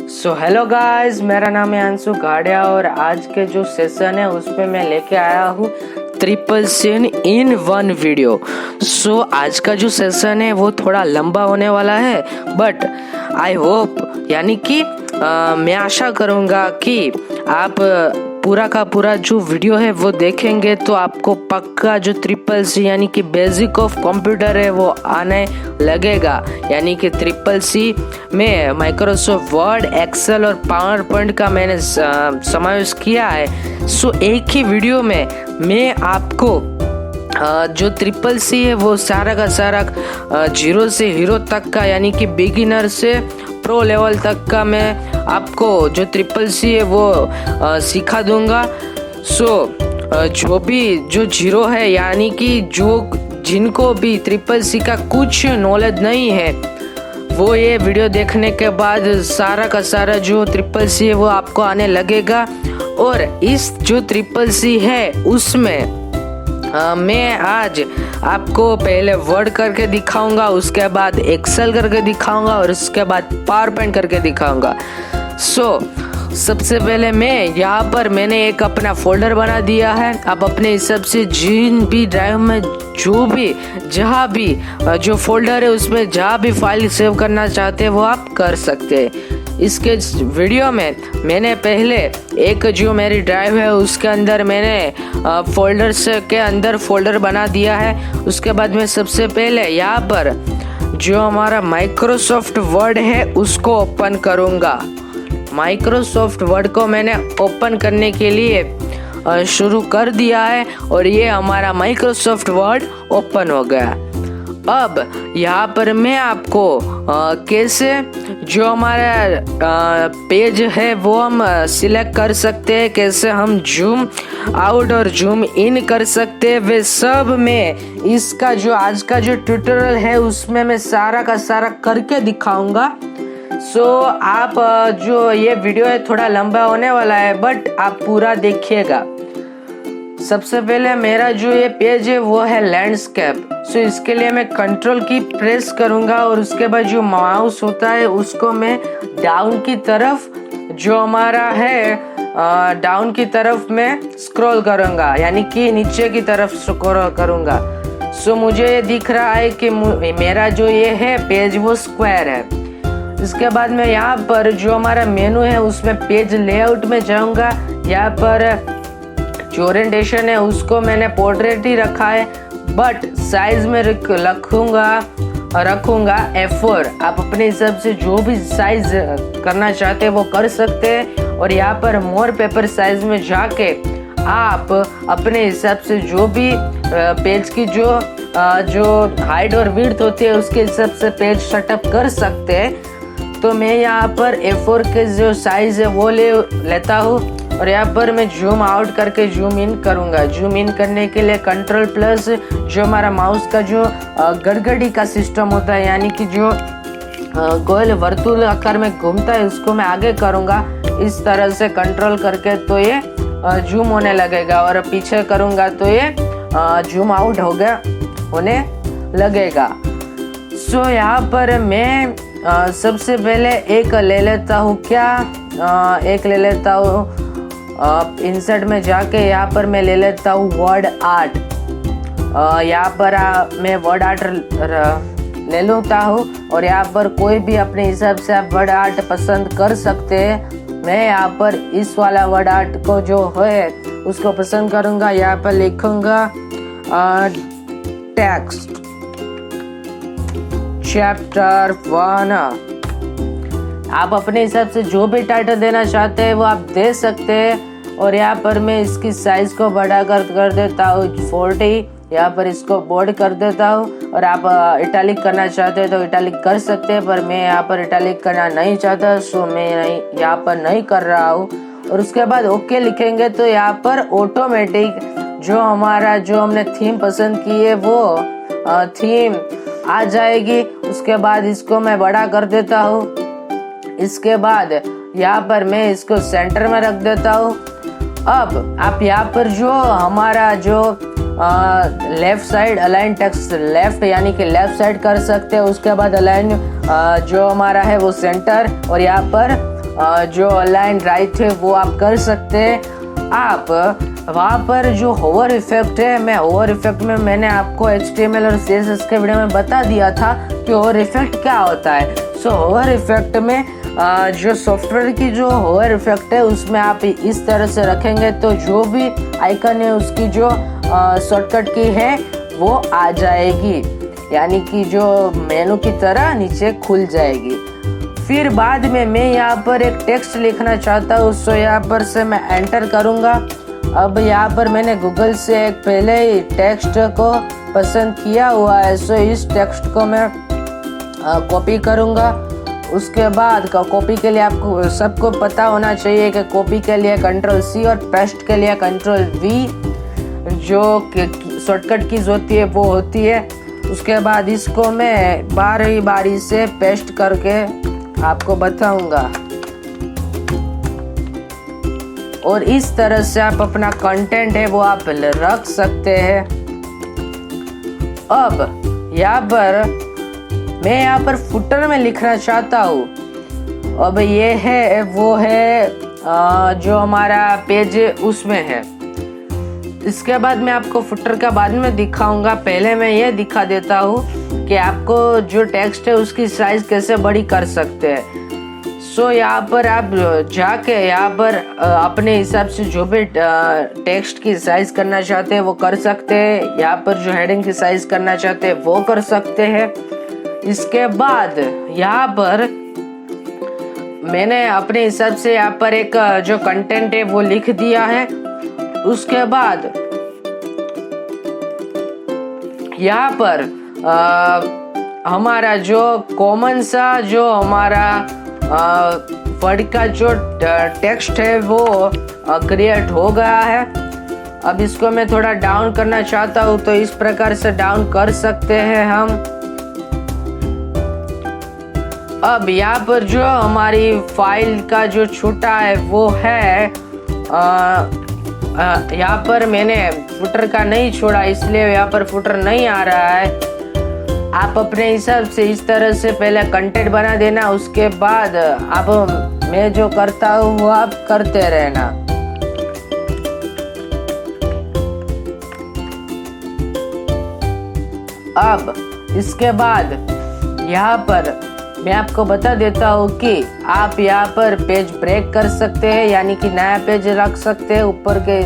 So hello guys, मेरा नाम है अंशु गाड़िया और आज के जो सेशन है उसमें मैं लेके आया हूँ triple scene in one video. So आज का जो सेशन है वो थोड़ा लंबा होने वाला है, बट आई होप यानी कि मैं आशा करूँगा कि आप पूरा का पूरा जो वीडियो है वो देखेंगे तो आपको पक्का जो ट्रिपल सी यानी कि बेसिक ऑफ कंप्यूटर है वो आने लगेगा। यानी कि ट्रिपल सी में माइक्रोसॉफ्ट वर्ड, एक्सेल और पावर पॉइंट का मैंने समावेश किया है। सो एक ही वीडियो में मैं आपको जो ट्रिपल सी है वो सारा का सारा जीरो से हीरो तक का यानी कि बिगिनर से प्रो लेवल तक का मैं आपको जो ट्रिपल सी है वो सिखा दूंगा। जो भी जो जीरो है यानी कि जिनको भी ट्रिपल सी का कुछ नॉलेज नहीं है वो ये वीडियो देखने के बाद सारा का सारा जो ट्रिपल सी है वो आपको आने लगेगा। और इस जो ट्रिपल सी है उसमें मैं आज आपको पहले वर्ड करके दिखाऊंगा, उसके बाद एक्सेल करके दिखाऊंगा और उसके बाद पावर पॉइंट करके दिखाऊंगा। सबसे पहले यहाँ पर मैंने एक अपना फोल्डर बना दिया है। आप अपने हिसाब से जिन भी ड्राइव में जहाँ भी जो फोल्डर है उसमें जहाँ भी फाइल सेव करना चाहते हैं वो आप कर सकते हैं। इसके वीडियो में मैंने पहले एक जो मेरी ड्राइव है उसके अंदर मैंने फोल्डर्स के अंदर फोल्डर बना दिया है। उसके बाद मैं सबसे पहले यहाँ पर जो हमारा माइक्रोसॉफ्ट वर्ड है उसको ओपन करूँगा। माइक्रोसॉफ्ट वर्ड को मैंने ओपन करने के लिए शुरू कर दिया है और ये हमारा माइक्रोसॉफ्ट वर्ड ओपन हो गया। अब यहाँ पर मैं आपको कैसे जो हमारा पेज है वो हम सिलेक्ट कर सकते हैं, कैसे हम जूम आउट और जूम इन कर सकते हैं, वे सब में इसका जो आज का जो ट्यूटोरियल है उसमें मैं सारा का सारा करके दिखाऊंगा। आप जो ये वीडियो है थोड़ा लंबा होने वाला है बट आप पूरा देखिएगा। सबसे पहले मेरा जो ये पेज है वो है लैंडस्केप। इसके लिए मैं कंट्रोल की प्रेस करूंगा और उसके बाद जो माउस होता है उसको मैं डाउन की तरफ जो हमारा है डाउन की तरफ मैं स्क्रॉल करूंगा यानी कि नीचे की तरफ स्क्रॉल करूंगा। मुझे ये दिख रहा है कि मेरा जो ये है पेज वो स्क्वायर है। इसके बाद मैं यहाँ पर जो हमारा मेनू है उसमें पेज लेआउट में जाऊंगा। यहाँ पर जो ओरिएंटेशन है उसको मैंने पोर्ट्रेट ही रखा है बट साइज में रखूंगा F4। आप अपने हिसाब से जो भी साइज करना चाहते हैं वो कर सकते हैं। और यहाँ पर मोर पेपर साइज में जाके आप अपने हिसाब से जो भी पेज की जो हाइट और विड्थ होती है उसके हिसाब से पेज सेटअप कर सकते हैं। तो मैं यहाँ पर A4 के जो साइज है वो लेता हूँ और यहाँ पर मैं जूम आउट करके जूम इन करूँगा। जूम इन करने के लिए कंट्रोल प्लस जो हमारा माउस का जो गड़गड़ी का सिस्टम होता है यानी कि जो गोल वर्तुल आकार में घूमता है उसको मैं आगे करूँगा इस तरह से कंट्रोल करके, तो ये जूम होने लगेगा और पीछे करूँगा तो ये जूम आउट होने लगेगा। यहाँ पर मैं सबसे पहले एक ले लेता हूँ एक ले लेता हूँ इंसर्ट में जाके यहाँ पर मैं ले लेता हूँ वर्ड आर्ट। यहाँ पर मैं वर्ड आर्ट ले लेता हूँ और यहाँ पर कोई भी अपने हिसाब से आप वर्ड आर्ट पसंद कर सकते हैं। मैं यहाँ पर इस वाला वर्ड आर्ट को जो है उसको पसंद करूँगा। यहाँ पर लिखूँगा टेक्स्ट चैप्टर 1। आप अपने हिसाब से जो भी टाइटल देना चाहते हैं वो आप दे सकते हैं। और यहाँ पर मैं इसकी साइज को बढ़ा कर देता हूँ 40। यहाँ पर इसको बोल्ड कर देता हूँ और आप इटैलिक करना चाहते हैं तो इटैलिक कर सकते हैं, पर मैं यहाँ पर इटैलिक करना नहीं चाहता मैं यहाँ पर नहीं कर रहा हूँ। और उसके बाद ओके लिखेंगे तो यहाँ पर ऑटोमेटिक जो हमने थीम पसंद की है वो थीम आ जाएगी। उसके बाद इसको मैं बड़ा कर देता हूँ। इसके बाद यहाँ पर मैं इसको सेंटर में रख देता हूँ। अब आप यहाँ पर जो हमारा जो left side align text left यानी कि लेफ्ट साइड कर सकते हैं। उसके बाद अलाइन जो हमारा है वो सेंटर और यहाँ पर जो अलाइन राइट है वो आप कर सकते हैं। आप वहाँ पर जो होवर इफेक्ट है, मैं होवर इफेक्ट में मैंने आपको HTML और CSS के वीडियो में बता दिया था कि होवर इफेक्ट क्या होता है। सो होवर इफेक्ट में जो सॉफ्टवेयर की जो होवर इफेक्ट है उसमें आप इस तरह से रखेंगे तो जो भी आइकन है उसकी जो शॉर्टकट की है वो आ जाएगी, यानी कि जो मेनू की तरह नीचे खुल जाएगी। फिर बाद में मैं यहाँ पर एक टेक्स्ट लिखना चाहता हूँ, सो यहाँ पर से मैं एंटर करूँगा। अब यहाँ पर मैंने गूगल से एक पहले ही टेक्स्ट को पसंद किया हुआ है, सो इस टेक्स्ट को मैं कॉपी करूँगा। उसके बाद कॉपी के लिए आपको सबको पता होना चाहिए कि कॉपी के लिए Ctrl+C और पेस्ट के लिए Ctrl+V जो शॉर्टकट कीज होती है वो होती है। उसके बाद इसको मैं बारी से पेस्ट करके आपको बताऊंगा और इस तरह से आप अपना कंटेंट है वो आप रख सकते हैं। अब यहाँ पर मैं यहाँ पर फुटर में लिखना चाहता हूँ। अब ये है वो है जो हमारा पेज है उसमें है। इसके बाद मैं आपको फुटर का बाद में दिखाऊंगा। पहले मैं ये दिखा देता हूँ कि आपको जो टेक्स्ट है उसकी साइज कैसे बड़ी कर सकते हैं। सो यहाँ पर आप जाके यहाँ पर अपने हिसाब से जो भी टेक्स्ट की साइज करना चाहते हैं वो कर सकते हैं। यहाँ पर जो हेडिंग की साइज करना चाहते हैं वो कर सकते हैं। इसके बाद यहाँ पर मैंने अपने हिसाब से यहाँ पर एक जो कंटेंट है वो लिख दिया है। उसके बाद यहाँ पर हमारा जो कॉमन सा जो हमारा वर्ड का जो टेक्स्ट है वो क्रिएट हो गया है। अब इसको मैं थोड़ा डाउन करना चाहता हूँ तो इस प्रकार से डाउन कर सकते हैं हम। अब यहाँ पर जो हमारी फाइल का जो छोटा है वो है यहाँ पर मैंने फुटर का नहीं छोड़ा इसलिए यहाँ पर फुटर नहीं आ रहा है। आप अपने हिसाब से इस तरह से पहले कंटेंट बना देना, उसके बाद आप मैं जो करता हूँ वो आप करते रहना। अब इसके बाद यहाँ पर मैं आपको बता देता हूँ कि आप यहाँ पर पेज ब्रेक कर सकते हैं, यानी कि नया पेज रख सकते हैं ऊपर के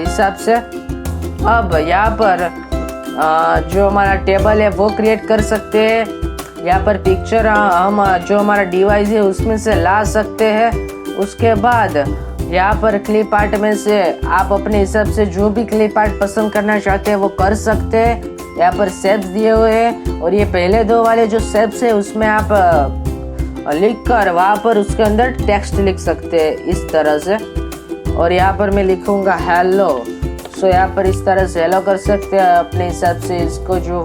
हिसाब से। अब यहाँ पर जो हमारा टेबल है वो क्रिएट कर सकते हैं। यहाँ पर पिक्चर हम जो हमारा डिवाइस है उसमें से ला सकते हैं। उसके बाद यहाँ पर क्लिप आर्ट में से आप अपने हिसाब से जो भी क्लिप आर्ट पसंद करना चाहते हैं वो कर सकते हैं। यहाँ पर शेप्स दिए हुए हैं और ये पहले दो वाले जो शेप्स है उसमें आप लिख कर वहाँ पर उसके अंदर टेक्स्ट लिख सकते हैं इस तरह से। और यहाँ पर मैं लिखूँगा हेलो। सो यहाँ पर इस तरह से हेलो कर सकते हैं अपने हिसाब से। इसको जो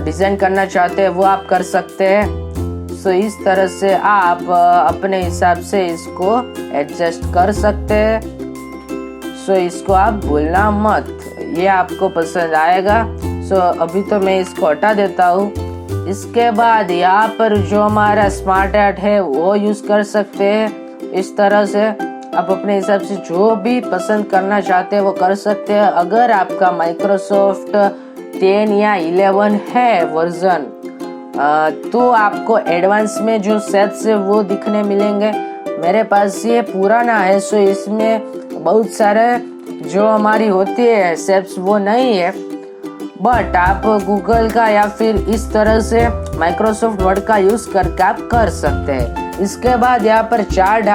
डिज़ाइन करना चाहते हैं वो आप कर सकते हैं। सो इस तरह से आप अपने हिसाब से इसको एडजस्ट कर सकते हैं। सो इसको आप भूलना मत, ये आपको पसंद आएगा। सो अभी तो मैं इसको हटा देता हूँ। इसके बाद यहाँ पर जो हमारा स्मार्ट आर्ट है वो यूज़ कर सकते हैं इस तरह से। आप अपने हिसाब से जो भी पसंद करना चाहते हैं वो कर सकते हैं। अगर आपका माइक्रोसॉफ्ट 10 या 11 है वर्जन तो आपको एडवांस में जो शेप्स है वो दिखने मिलेंगे। मेरे पास ये पुराना है, सो इसमें बहुत सारे जो हमारी होती है शेप्स वो नहीं है। बट आप गूगल का या फिर इस तरह से माइक्रोसॉफ्ट वर्ड का यूज़ करके आप कर सकते हैं। इसके बाद यहाँ पर चार्ट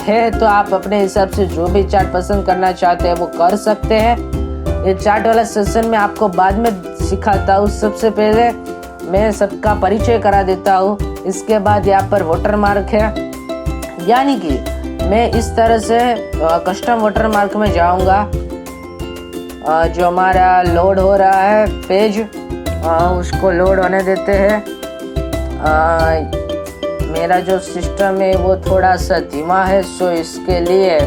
है तो आप अपने हिसाब से जो भी चार्ट पसंद करना चाहते हैं वो कर सकते हैं। ये चार्ट वाला सेशन में आपको बाद में सिखाता हूँ। सबसे पहले मैं सबका परिचय करा देता हूँ। इसके बाद यहाँ पर वाटर मार्क है, यानी कि मैं इस तरह से कस्टम वाटर मार्क में जाऊँगा। जो हमारा लोड हो रहा है पेज उसको लोड होने देते हैं। मेरा जो सिस्टम है वो थोड़ा सा धीमा है, सो इसके लिए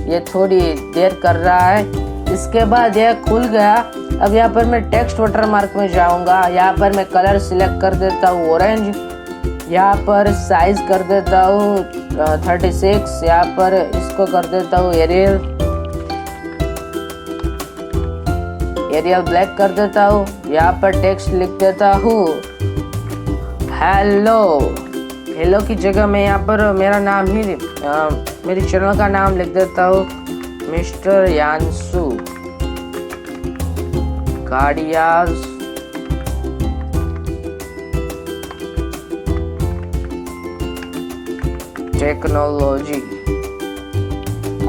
ये थोड़ी देर कर रहा है। इसके बाद यह खुल गया। अब यहाँ पर मैं टेक्स्ट वाटर मार्क में जाऊँगा। यहाँ पर मैं कलर सिलेक्ट कर देता हूँ ऑरेंज। यहाँ पर साइज कर देता हूँ 36। यहाँ पर इसको कर देता हूँ एरियल ब्लैक कर देता हूँ। यहाँ पर टेक्स्ट लिख देता हूँ हेलो की जगह मैं यहाँ पर मेरा नाम ही मेरी चैनल का नाम लिख देता हूँ मिस्टर यांसू गाड़ियाज टेक्नोलॉजी।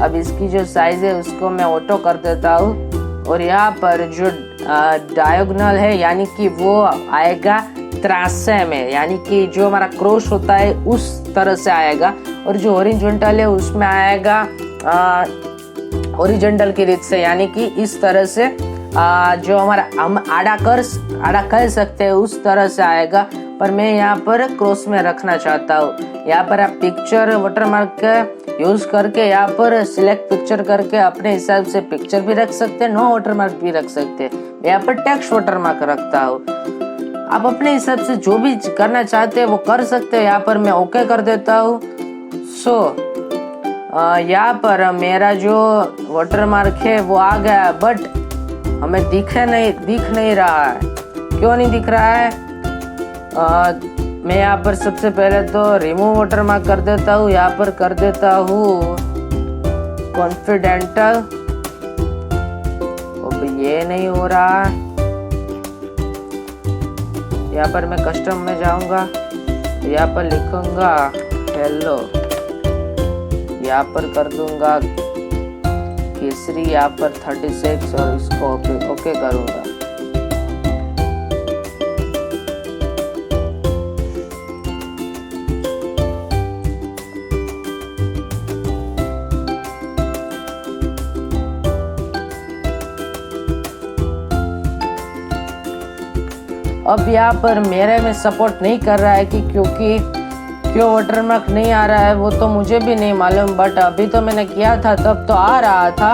अब इसकी जो साइज है उसको मैं ऑटो कर देता हूँ और यहाँ पर जो डायगोनल है यानी कि वो आएगा त्रासे में, यानी कि जो हमारा क्रॉस होता है उस तरह से आएगा, और जो हॉरिजॉन्टल है उसमें आएगा हॉरिजॉन्टल की रीत से, यानी कि इस तरह से जो हमारा हम आड़ा कर सकते हैं उस तरह से आएगा, पर मैं यहाँ पर क्रॉस में रखना चाहता हूँ। यहाँ पर आप पिक्चर वाटरमार्क का यूज करके यहाँ पर सिलेक्ट पिक्चर करके अपने हिसाब से पिक्चर भी रख सकते हैं, नो वाटरमार्क भी रख सकते हैं। यहाँ पर टेक्स्ट वाटरमार्क रखता हूँ। आप अपने हिसाब से जो भी करना चाहते हैं वो कर सकते हैं। यहाँ पर मैं ओके कर देता हूँ। यहाँ पर मेरा जो वाटरमार्क है वो आ गया, बट हमें दिख नहीं रहा है। क्यों नहीं दिख रहा है? मैं यहाँ पर सबसे पहले तो रिमूव वाटरमार्क कर देता हूँ। यहाँ पर कर देता हूँ कॉन्फिडेंटल। अब ये नहीं हो रहा है। यहाँ पर मैं कस्टम में जाऊंगा, यहाँ पर लिखूंगा हेलो, यहाँ पर कर दूंगा केसरी, यहाँ पर 36 और इसको ओके करूंगा। अब यहाँ पर मेरे में सपोर्ट नहीं कर रहा है कि क्यों वाटरमार्क नहीं आ रहा है वो तो मुझे भी नहीं मालूम, बट अभी तो मैंने किया था तब तो आ रहा था।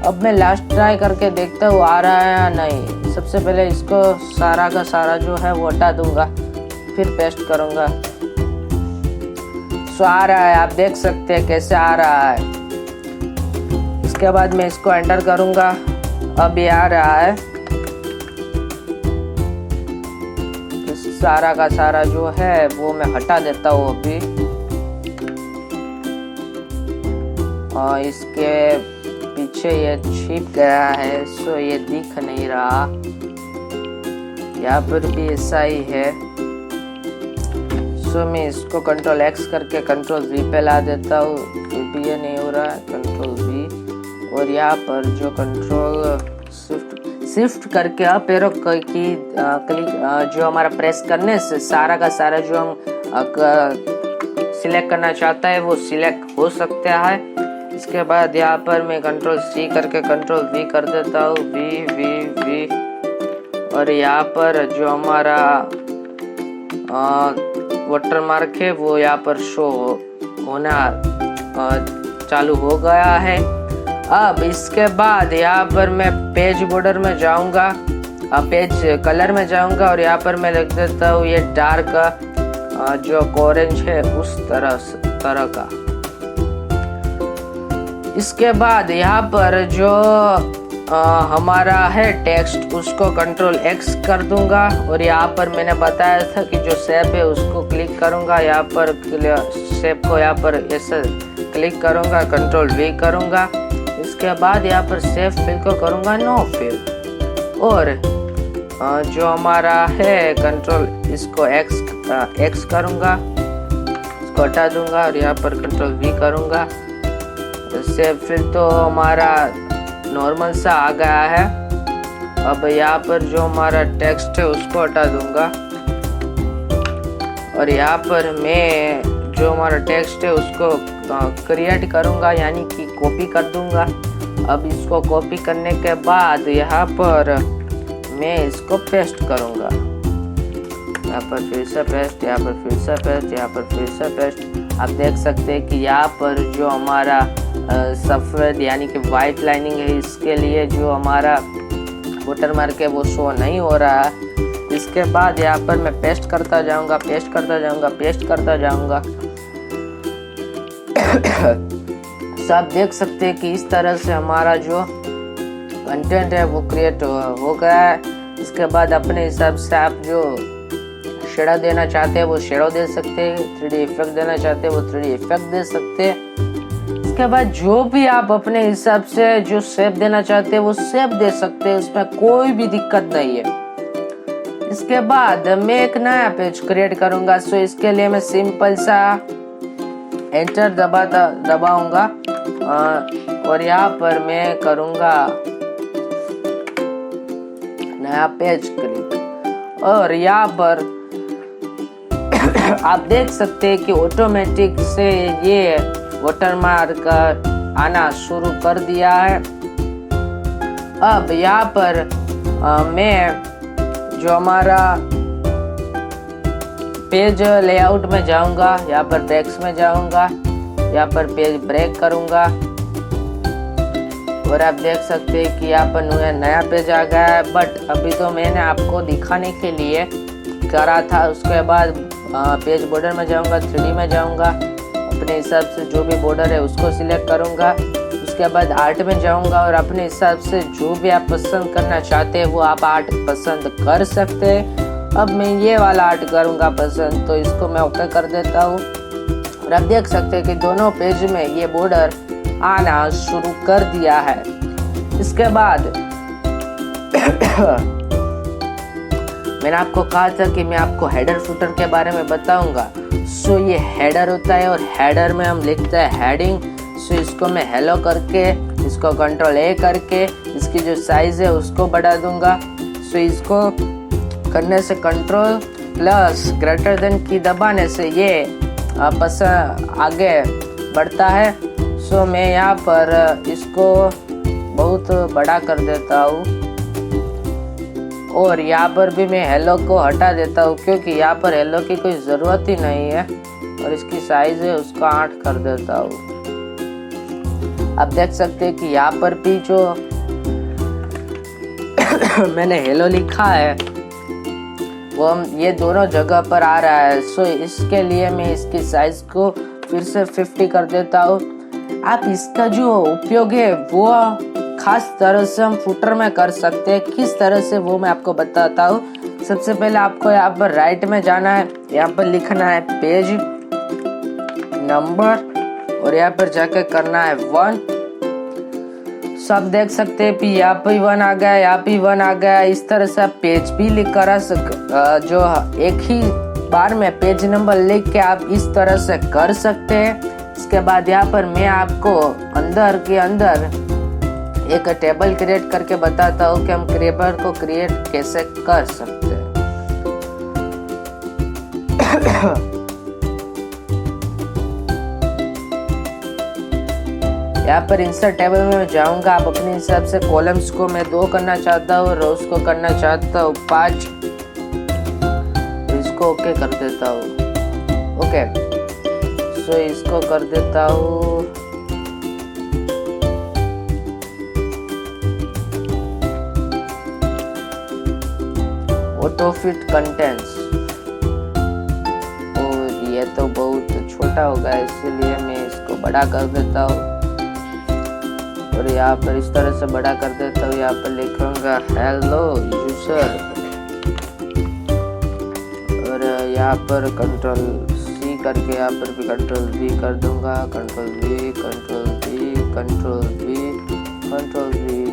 अब मैं लास्ट ट्राई करके देखता हूँ आ रहा है या नहीं। सबसे पहले इसको सारा का सारा जो है वो हटा दूंगा, फिर पेस्ट करूंगा। सो आ रहा है, आप देख सकते हैं कैसे आ रहा है। इसके बाद मैं इसको एंटर करूंगा। अब ये आ रहा है। सारा का सारा जो है वो मैं हटा देता हूँ अभी, और इसके पीछे ये छिप गया है, सो ये दिख नहीं रहा। यहाँ पर भी ऐसा ही है। सो मैं इसको कंट्रोल एक्स करके कंट्रोल वी पे ला देता हूँ, फिर भी ये नहीं हो रहा है। कंट्रोल वी, और यहाँ पर जो कंट्रोल शिफ्ट करके अप एरो की क्लिक जो हमारा प्रेस करने से सारा का सारा जो हम सिलेक्ट करना चाहता है वो सिलेक्ट हो सकता है। इसके बाद यहाँ पर मैं कंट्रोल सी करके कंट्रोल वी कर देता हूँ, वी, और यहाँ पर जो हमारा वाटरमार्क है वो यहाँ पर शो होना चालू हो गया है। अब इसके बाद यहाँ पर मैं पेज बॉर्डर में जाऊंगा, पेज कलर में जाऊंगा, और यहाँ पर मैं लिख देता हूँ ये डार्क जो ऑरेंज है उस तरह का। इसके बाद यहाँ पर जो हमारा है टेक्स्ट उसको कंट्रोल एक्स कर दूंगा, और यहाँ पर मैंने बताया था कि जो शेप है उसको क्लिक करूंगा। यहाँ पर शेप को यहाँ पर ऐसे क्लिक करूंगा, कंट्रोल वी करूंगा। इसके बाद यहाँ पर सेव फिल को करूंगा नो फिल, और जो हमारा है कंट्रोल इसको एक्स करूंगा, इसको हटा दूंगा, और यहाँ पर कंट्रोल वी करूंगा। सेव फिल तो हमारा नॉर्मल सा आ गया है। अब यहाँ पर जो हमारा टेक्स्ट है उसको हटा दूंगा, और यहाँ पर मैं जो हमारा टेक्स्ट है उसको क्रिएट करूंगा, यानी कि कॉपी कर दूंगा। अब इसको कॉपी करने के बाद यहाँ पर मैं इसको पेस्ट करूंगा। यहाँ पर फिर से पेस्ट, यहाँ पर फिर से पेस्ट, यहाँ पर फिर से पेस्ट। आप देख सकते हैं कि यहाँ पर जो हमारा सफ़ेद यानी कि वाइट लाइनिंग है, इसके लिए जो हमारा वाटरमार्क है वो शो नहीं हो रहा है। इसके बाद यहाँ पर मैं पेस्ट करता जाऊंगा। सब देख सकते हैं कि इस तरह से हमारा जो कंटेंट है वो क्रिएट हो गया है। इसके बाद अपने हिसाब से आप जो शेडो देना चाहते हैं वो शेडो दे सकते हैं, 3D इफेक्ट देना चाहते हैं वो 3D इफेक्ट दे सकते हैं। इसके बाद जो भी आप अपने हिसाब से जो शेप देना चाहते हैं वो शेप दे सकते हैं, उसमें कोई भी दिक्कत नहीं है। इसके बाद मैं एक नया पेज क्रिएट करूंगा। सो इसके लिए मैं सिंपल सा एंटर दबाऊंगा और यहाँ पर मैं करूंगा नया पेज क्लिक और यहाँ पर आप देख सकते हैं कि ऑटोमेटिक से ये वाटरमार्क आना शुरू कर दिया है। अब यहाँ पर मैं जो हमारा पेज लेआउट में जाऊंगा, यहाँ पर टेक्स्ट में जाऊंगा, यहाँ पर पेज ब्रेक करूंगा और आप देख सकते हैं कि यहाँ पर नया पेज आ गया है। बट अभी तो मैंने आपको दिखाने के लिए करा था। उसके बाद पेज बॉर्डर में जाऊंगा, 3D में जाऊंगा, अपने हिसाब से जो भी बॉर्डर है उसको सिलेक्ट करूंगा। उसके बाद आर्ट में जाऊंगा और अपने हिसाब से जो भी आप पसंद करना चाहते हैं वो आप आर्ट पसंद कर सकते हैं। अब मैं ये वाला आर्ट करूंगा पसंद, तो इसको मैं ओके कर देता हूँ और आप देख सकते हैं कि दोनों पेज में ये बॉर्डर आना शुरू कर दिया है। इसके बाद मैंने आपको कहा था कि मैं आपको हेडर फुटर के बारे में बताऊंगा। सो ये हेडर होता है और हेडर में हम लिखते हैं हेडिंग। सो इसको मैं हेलो करके इसको कंट्रोल ए करके इसकी जो साइज है उसको बढ़ा दूंगा। सो इसको करने से कंट्रोल प्लस ग्रेटर देन की दबाने से ये आपस आगे बढ़ता है। सो मैं यहाँ पर इसको बहुत बड़ा कर देता हूँ और यहाँ पर भी मैं हेलो को हटा देता हूँ क्योंकि यहाँ पर हेलो की कोई ज़रूरत ही नहीं है और इसकी साइज है उसको 8 कर देता हूँ। आप देख सकते हैं कि यहाँ पर भी जो मैंने हेलो लिखा है वो हम ये दोनों जगह पर आ रहा है। सो इसके लिए मैं इसकी साइज को फिर से 50 कर देता हूँ। आप इसका जो उपयोग है वो खास तरह से हम फुटर में कर सकते हैं। किस तरह से वो मैं आपको बताता हूँ। सबसे पहले आपको यहाँ पर राइट में जाना है, यहाँ पर लिखना है पेज नंबर और यहाँ पर जाकर करना है 1। सब देख सकते हैं कि यहाँ पे 1 आ गया, यहाँ पे 1 आ गया। इस तरह से आप पेज भी लिख कर जो एक ही बार में पेज नंबर लिख के आप इस तरह से कर सकते हैं। इसके बाद यहाँ पर मैं आपको अंदर के अंदर एक टेबल क्रिएट करके बताता हूँ कि हम टेबल को क्रिएट कैसे कर सकते हैं। यहाँ पर इंसर्ट टेबल में मैं जाऊंगा। आप अपने हिसाब से कॉलम्स को मैं 2 करना चाहता हूँ, रोज को करना चाहता हूँ 5। इसको ओके कर देता हूँ। ओके सो इसको कर देता हूँ। ऑटो फिट कंटेंट्स और ये तो बहुत छोटा होगा इसलिए मैं इसको बड़ा कर देता हूँ और यहाँ पर इस तरह से बड़ा कर देता हूँ। यहाँ पर लिखूंगा हेलो यूजर और यहाँ पर कंट्रोल सी करके यहाँ पर भी कंट्रोल वी कर दूंगा। Control we control we control we control we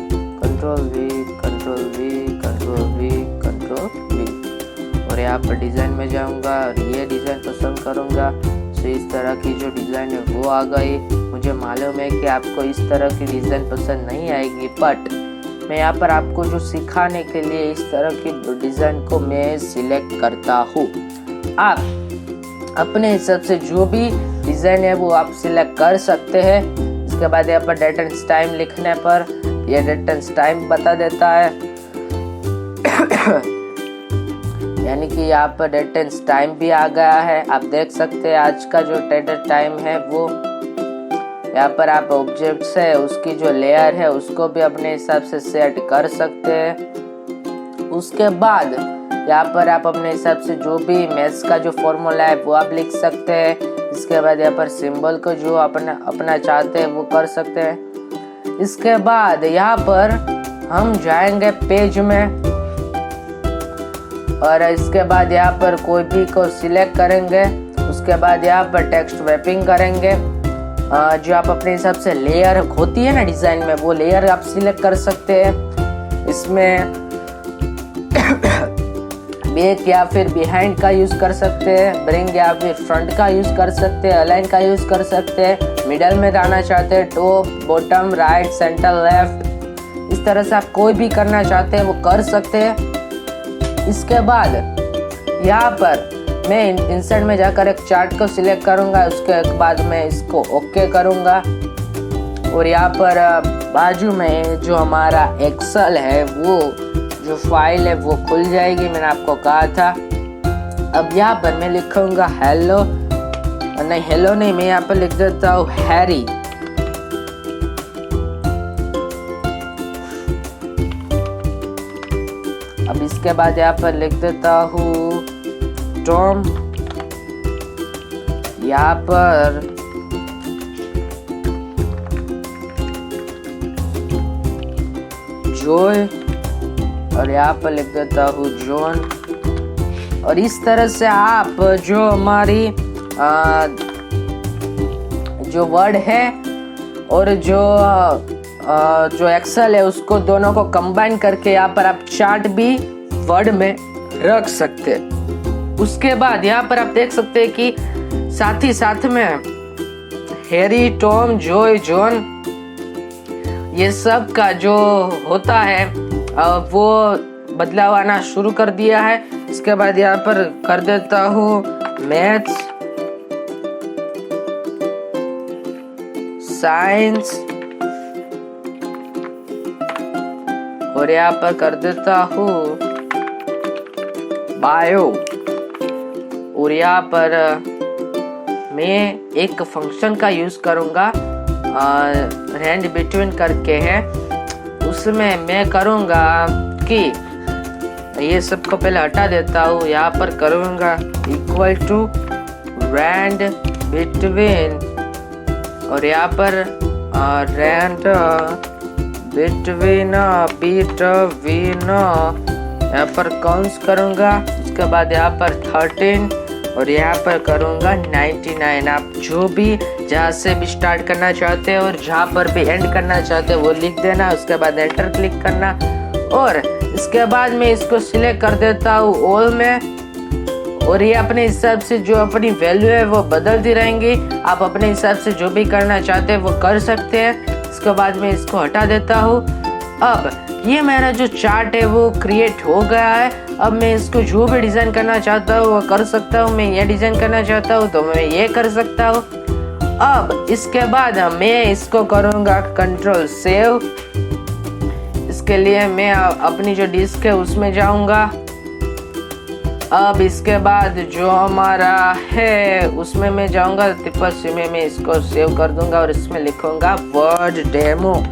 control we control we control we control we और यहाँ पर डिज़ाइन में जाऊंगा और ये डिज़ाइन पसंद करूंगा। तो इस तरह की जो डिज़ाइन है वो आ गई। मुझे मालूम है कि आपको इस तरह की डिज़ाइन पसंद नहीं आएगी, बट मैं यहाँ पर आपको जो सिखाने के लिए इस तरह की डिज़ाइन को मैं सिलेक्ट करता हूँ। आप अपने हिसाब से जो भी डिज़ाइन है वो आप सिलेक्ट कर सकते हैं। इसके बाद यहाँ पर डेट एंड टाइम लिखने पर यह डेट एंड टाइम बता देता है यानी कि यहाँ पर डेट एंड टाइम भी आ गया है। आप देख सकते हैं आज का जो डेट एंड टाइम है वो यहाँ पर आप ऑब्जेक्ट्स है उसकी जो लेयर है उसको भी अपने हिसाब से सेट कर सकते हैं। उसके बाद यहाँ पर आप अपने हिसाब से जो भी मैथ्स का जो फॉर्मूला है वो आप लिख सकते हैं। इसके बाद यहाँ पर सिंबल को जो अपना चाहते हैं वो कर सकते हैं। इसके बाद यहाँ पर हम जाएंगे पेज में और इसके बाद यहाँ पर कोई भी को सिलेक्ट करेंगे। उसके बाद यहाँ पर टेक्स्ट रैपिंग करेंगे। जो आप अपने हिसाब से लेयर होती है ना डिजाइन में, वो लेयर आप सिलेक्ट कर सकते हैं। इसमें बैक या फिर बिहाइंड का यूज कर सकते हैं, ब्रिंग या फिर फ्रंट का यूज कर सकते हैं, अलाइन का यूज कर सकते हैं, मिडल में जाना चाहते हैं, top bottom right centre left, इस तरह से आप कोई भी करना चाहते हैं वो कर सकते हैं। इसके बाद यहाँ पर मैं इंसर्ट में जाकर एक चार्ट को सिलेक्ट करूंगा। उसके बाद मैं इसको ओके करूंगा और यहाँ पर बाजू में जो हमारा एक्सेल है वो जो फाइल है वो खुल जाएगी, मैंने आपको कहा था। अब यहाँ पर मैं लिखूंगा हेलो, नहीं हेलो नहीं, मैं यहाँ पर लिख देता हूँ हैरी। अब इसके बाद यहाँ पर लिख देता हूँ टॉम। यहाँ पर जॉय और यहाँ पर लिख देता हूँ जॉन। और इस तरह से आप जो हमारी जो वर्ड है और जो एक्सेल है उसको दोनों को कंबाइन करके यहाँ पर आप चार्ट भी वर्ड में रख सकते हैं। उसके बाद यहाँ पर आप देख सकते हैं कि साथ ही साथ में हैरी, टॉम, जॉय, जॉन, ये सब का जो होता है वो बदलाव आना शुरू कर दिया है। इसके बाद यहाँ पर कर देता हूँ मैथ्स, साइंस और यहाँ पर कर देता हूँ बायो। और यहाँ पर मैं एक फंक्शन का यूज करूंगा रैंड बिटवीन करके है, उसमें मैं करूंगा कि ये सबको पहले हटा देता हूँ। यहाँ पर करूंगा इक्वल टू रैंड बिटवीन और यहाँ पर रैंड बिटवीन यहाँ पर काउंट्स करूंगा। उसके बाद यहाँ पर 13 और यहाँ पर करूंगा 99। आप जो भी जहाँ से भी स्टार्ट करना चाहते हैं और जहाँ पर भी एंड करना चाहते हैं वो लिख देना। उसके बाद एंटर क्लिक करना और इसके बाद मैं इसको सिलेक्ट कर देता हूँ ऑल में। और ये अपने हिसाब से जो अपनी वैल्यू है वो बदलती रहेंगी। आप अपने हिसाब से जो भी करना चाहते हैं वो कर सकते हैं। इसके बाद मैं इसको हटा देता हूँ। अब ये मेरा जो चार्ट है वो क्रिएट हो गया है। अब मैं इसको जो भी डिज़ाइन करना चाहता हूँ वो कर सकता हूँ। मैं ये डिज़ाइन करना चाहता हूँ तो मैं ये कर सकता हूँ। अब इसके बाद मैं इसको करूँगा कंट्रोल सेव। इसके लिए मैं अपनी जो डिस्क है उसमें जाऊँगा। अब इसके बाद जो हमारा है उसमें मैं जाऊँगा, टिप्पणी में मैं इसको सेव कर दूँगा और इसमें लिखूँगा वर्ड डेमो।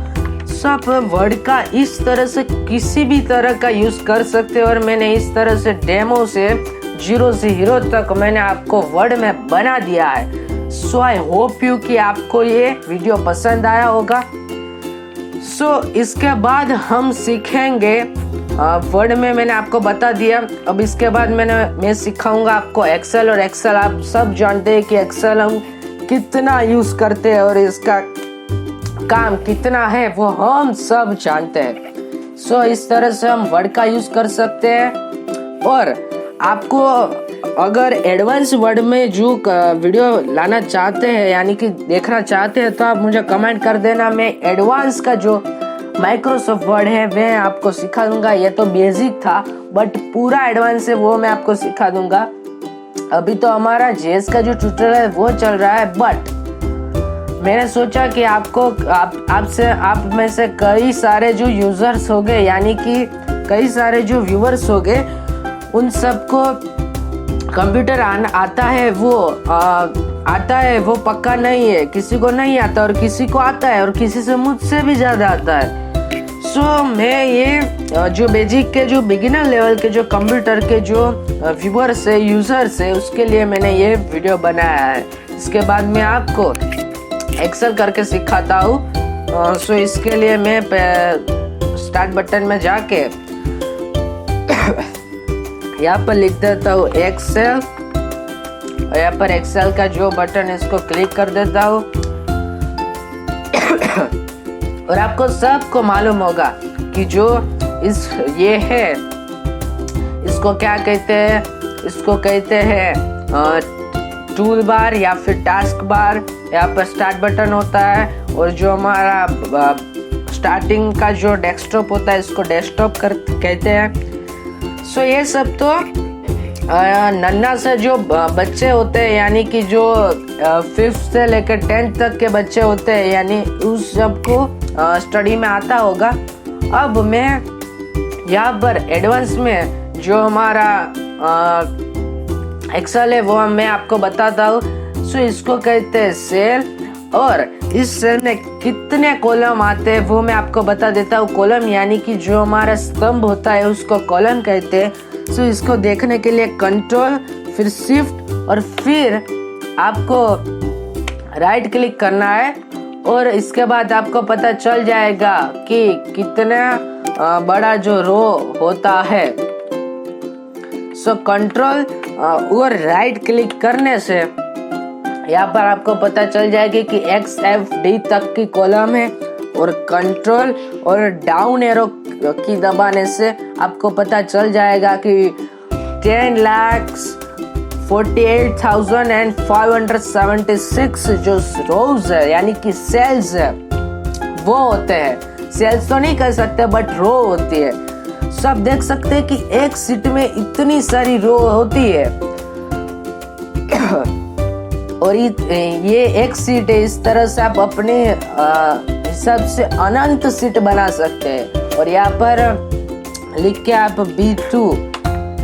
सब वर्ड का इस तरह से किसी भी तरह का यूज कर सकते हैं और मैंने इस तरह से डेमो से 0 से हीरो तक मैंने आपको वर्ड में बना दिया है। सो आई होप यू कि आपको ये वीडियो पसंद आया होगा। सो इसके बाद हम सीखेंगे वर्ड में मैंने आपको बता दिया। अब इसके बाद मैं सिखाऊंगा आपको एक्सेल। और एक्सेल आप सब जानते हैं कि एक्सेल हम कितना यूज करते हैं और इसका काम कितना है वो हम सब जानते हैं। सो इस तरह से हम वर्ड का यूज कर सकते हैं। और आपको अगर एडवांस वर्ड में जो वीडियो लाना चाहते हैं यानी कि देखना चाहते हैं तो आप मुझे कमेंट कर देना। मैं एडवांस का जो माइक्रोसॉफ्ट वर्ड है मैं आपको सिखा दूंगा। ये तो बेसिक था बट पूरा एडवांस है वो मैं आपको सिखा दूंगा। अभी तो हमारा जेएस का जो ट्यूटोरियल है वो चल रहा है बट मैंने सोचा कि आप में से कई सारे जो यूजर्स हो गए यानी कि कई सारे जो व्यूअर्स हो गए उन सबको कंप्यूटर आता है वो पक्का नहीं है। किसी को नहीं आता और किसी को आता है और किसी से मुझसे भी ज़्यादा आता है। सो मैं ये जो बेसिक के जो बिगिनर लेवल के जो कंप्यूटर के जो व्यूअर्स है, यूजर्स है, उसके लिए मैंने ये वीडियो बनाया है। इसके बाद मैं आपको एक्सेल करके सिखाता हूँ। सो इसके लिए मैं स्टार्ट बटन में जाके यहाँ पर लिख देता हूँ एक्सेल, और यहाँ पर एक्सेल का जो बटन है इसको क्लिक कर देता हूँ। और आपको सबको मालूम होगा कि जो ये है, इसको क्या कहते हैं, इसको कहते हैं टूल बार या फिर टास्क बार। यहाँ पर स्टार्ट बटन होता है, और जो हमारा स्टार्टिंग का जो डेस्कटॉप होता है इसको डेस्कटॉप कहते हैं। सो ये सब तो नन्ना से जो बच्चे होते हैं, यानी कि जो 5th से लेकर 10th तक के बच्चे होते हैं, यानी उस सबको स्टडी में आता होगा। अब मैं यहाँ पर एडवांस में जो हमारा एक्सेल है वो मैं आपको बताता हूँ। सो इसको कहते हैं सेल, और इस सेल में कितने कॉलम आते हैं वो मैं आपको बता देता हूँ। कॉलम यानी कि जो हमारा स्तंभ होता है उसको कॉलम कहते हैं। सो इसको देखने के लिए कंट्रोल, फिर शिफ्ट, और फिर आपको राइट क्लिक करना है, और इसके बाद आपको पता चल जाएगा कि कितना बड़ा जो रो होता है। सो कंट्रोल और राइट क्लिक करने से यहाँ पर आपको पता चल जाएगा कि XFD तक की कॉलम है, और कंट्रोल और डाउन एरो की दबाने से आपको पता चल जाएगा कि 10,48,576 जो रोज है, यानी कि सेल्स है, वो होते हैं। सेल्स तो नहीं कह सकते, बट रो होती है। सब देख सकते हैं कि एक सीट में इतनी सारी रो होती है, और ये एक सीट है। इस तरह से आप अपने हिसाब से अनंत सीट बना सकते हैं। और यहाँ पर लिख के आप B2,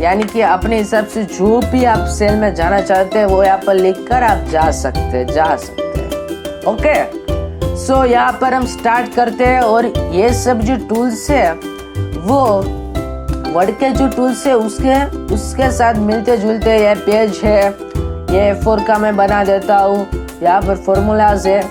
यानी कि अपने हिसाब से जो भी आप सेल में जाना चाहते हैं वो यहाँ पर लिखकर आप जा सकते हैं। ओके, सो यहाँ पर हम स्टार्ट करते हैं। और ये सब जो टूल्स है वो वर्ड के जो टूल्स है उसके साथ मिलते जुलते। ये पेज है, ये A4 का मैं बना देता हूँ। यहाँ पर फॉर्मूलाज है,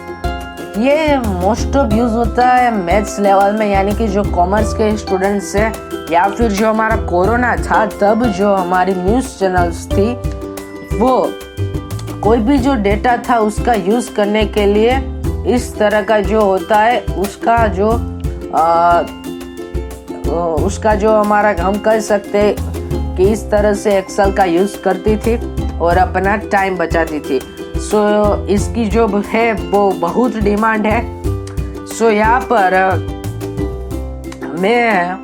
ये मोस्ट ऑफ यूज होता है मैथ्स लेवल में, यानी कि जो कॉमर्स के स्टूडेंट्स है, या फिर जो हमारा कोरोना था तब जो हमारी न्यूज़ चैनल्स थी, वो कोई भी जो डेटा था उसका यूज करने के लिए इस तरह का जो होता है उसका जो हमारा हम कह सकते कि इस तरह से एक्सेल का यूज करती थी और अपना टाइम बचाती थी। सो इसकी जो है वो बहुत डिमांड है। सो यहाँ पर मैं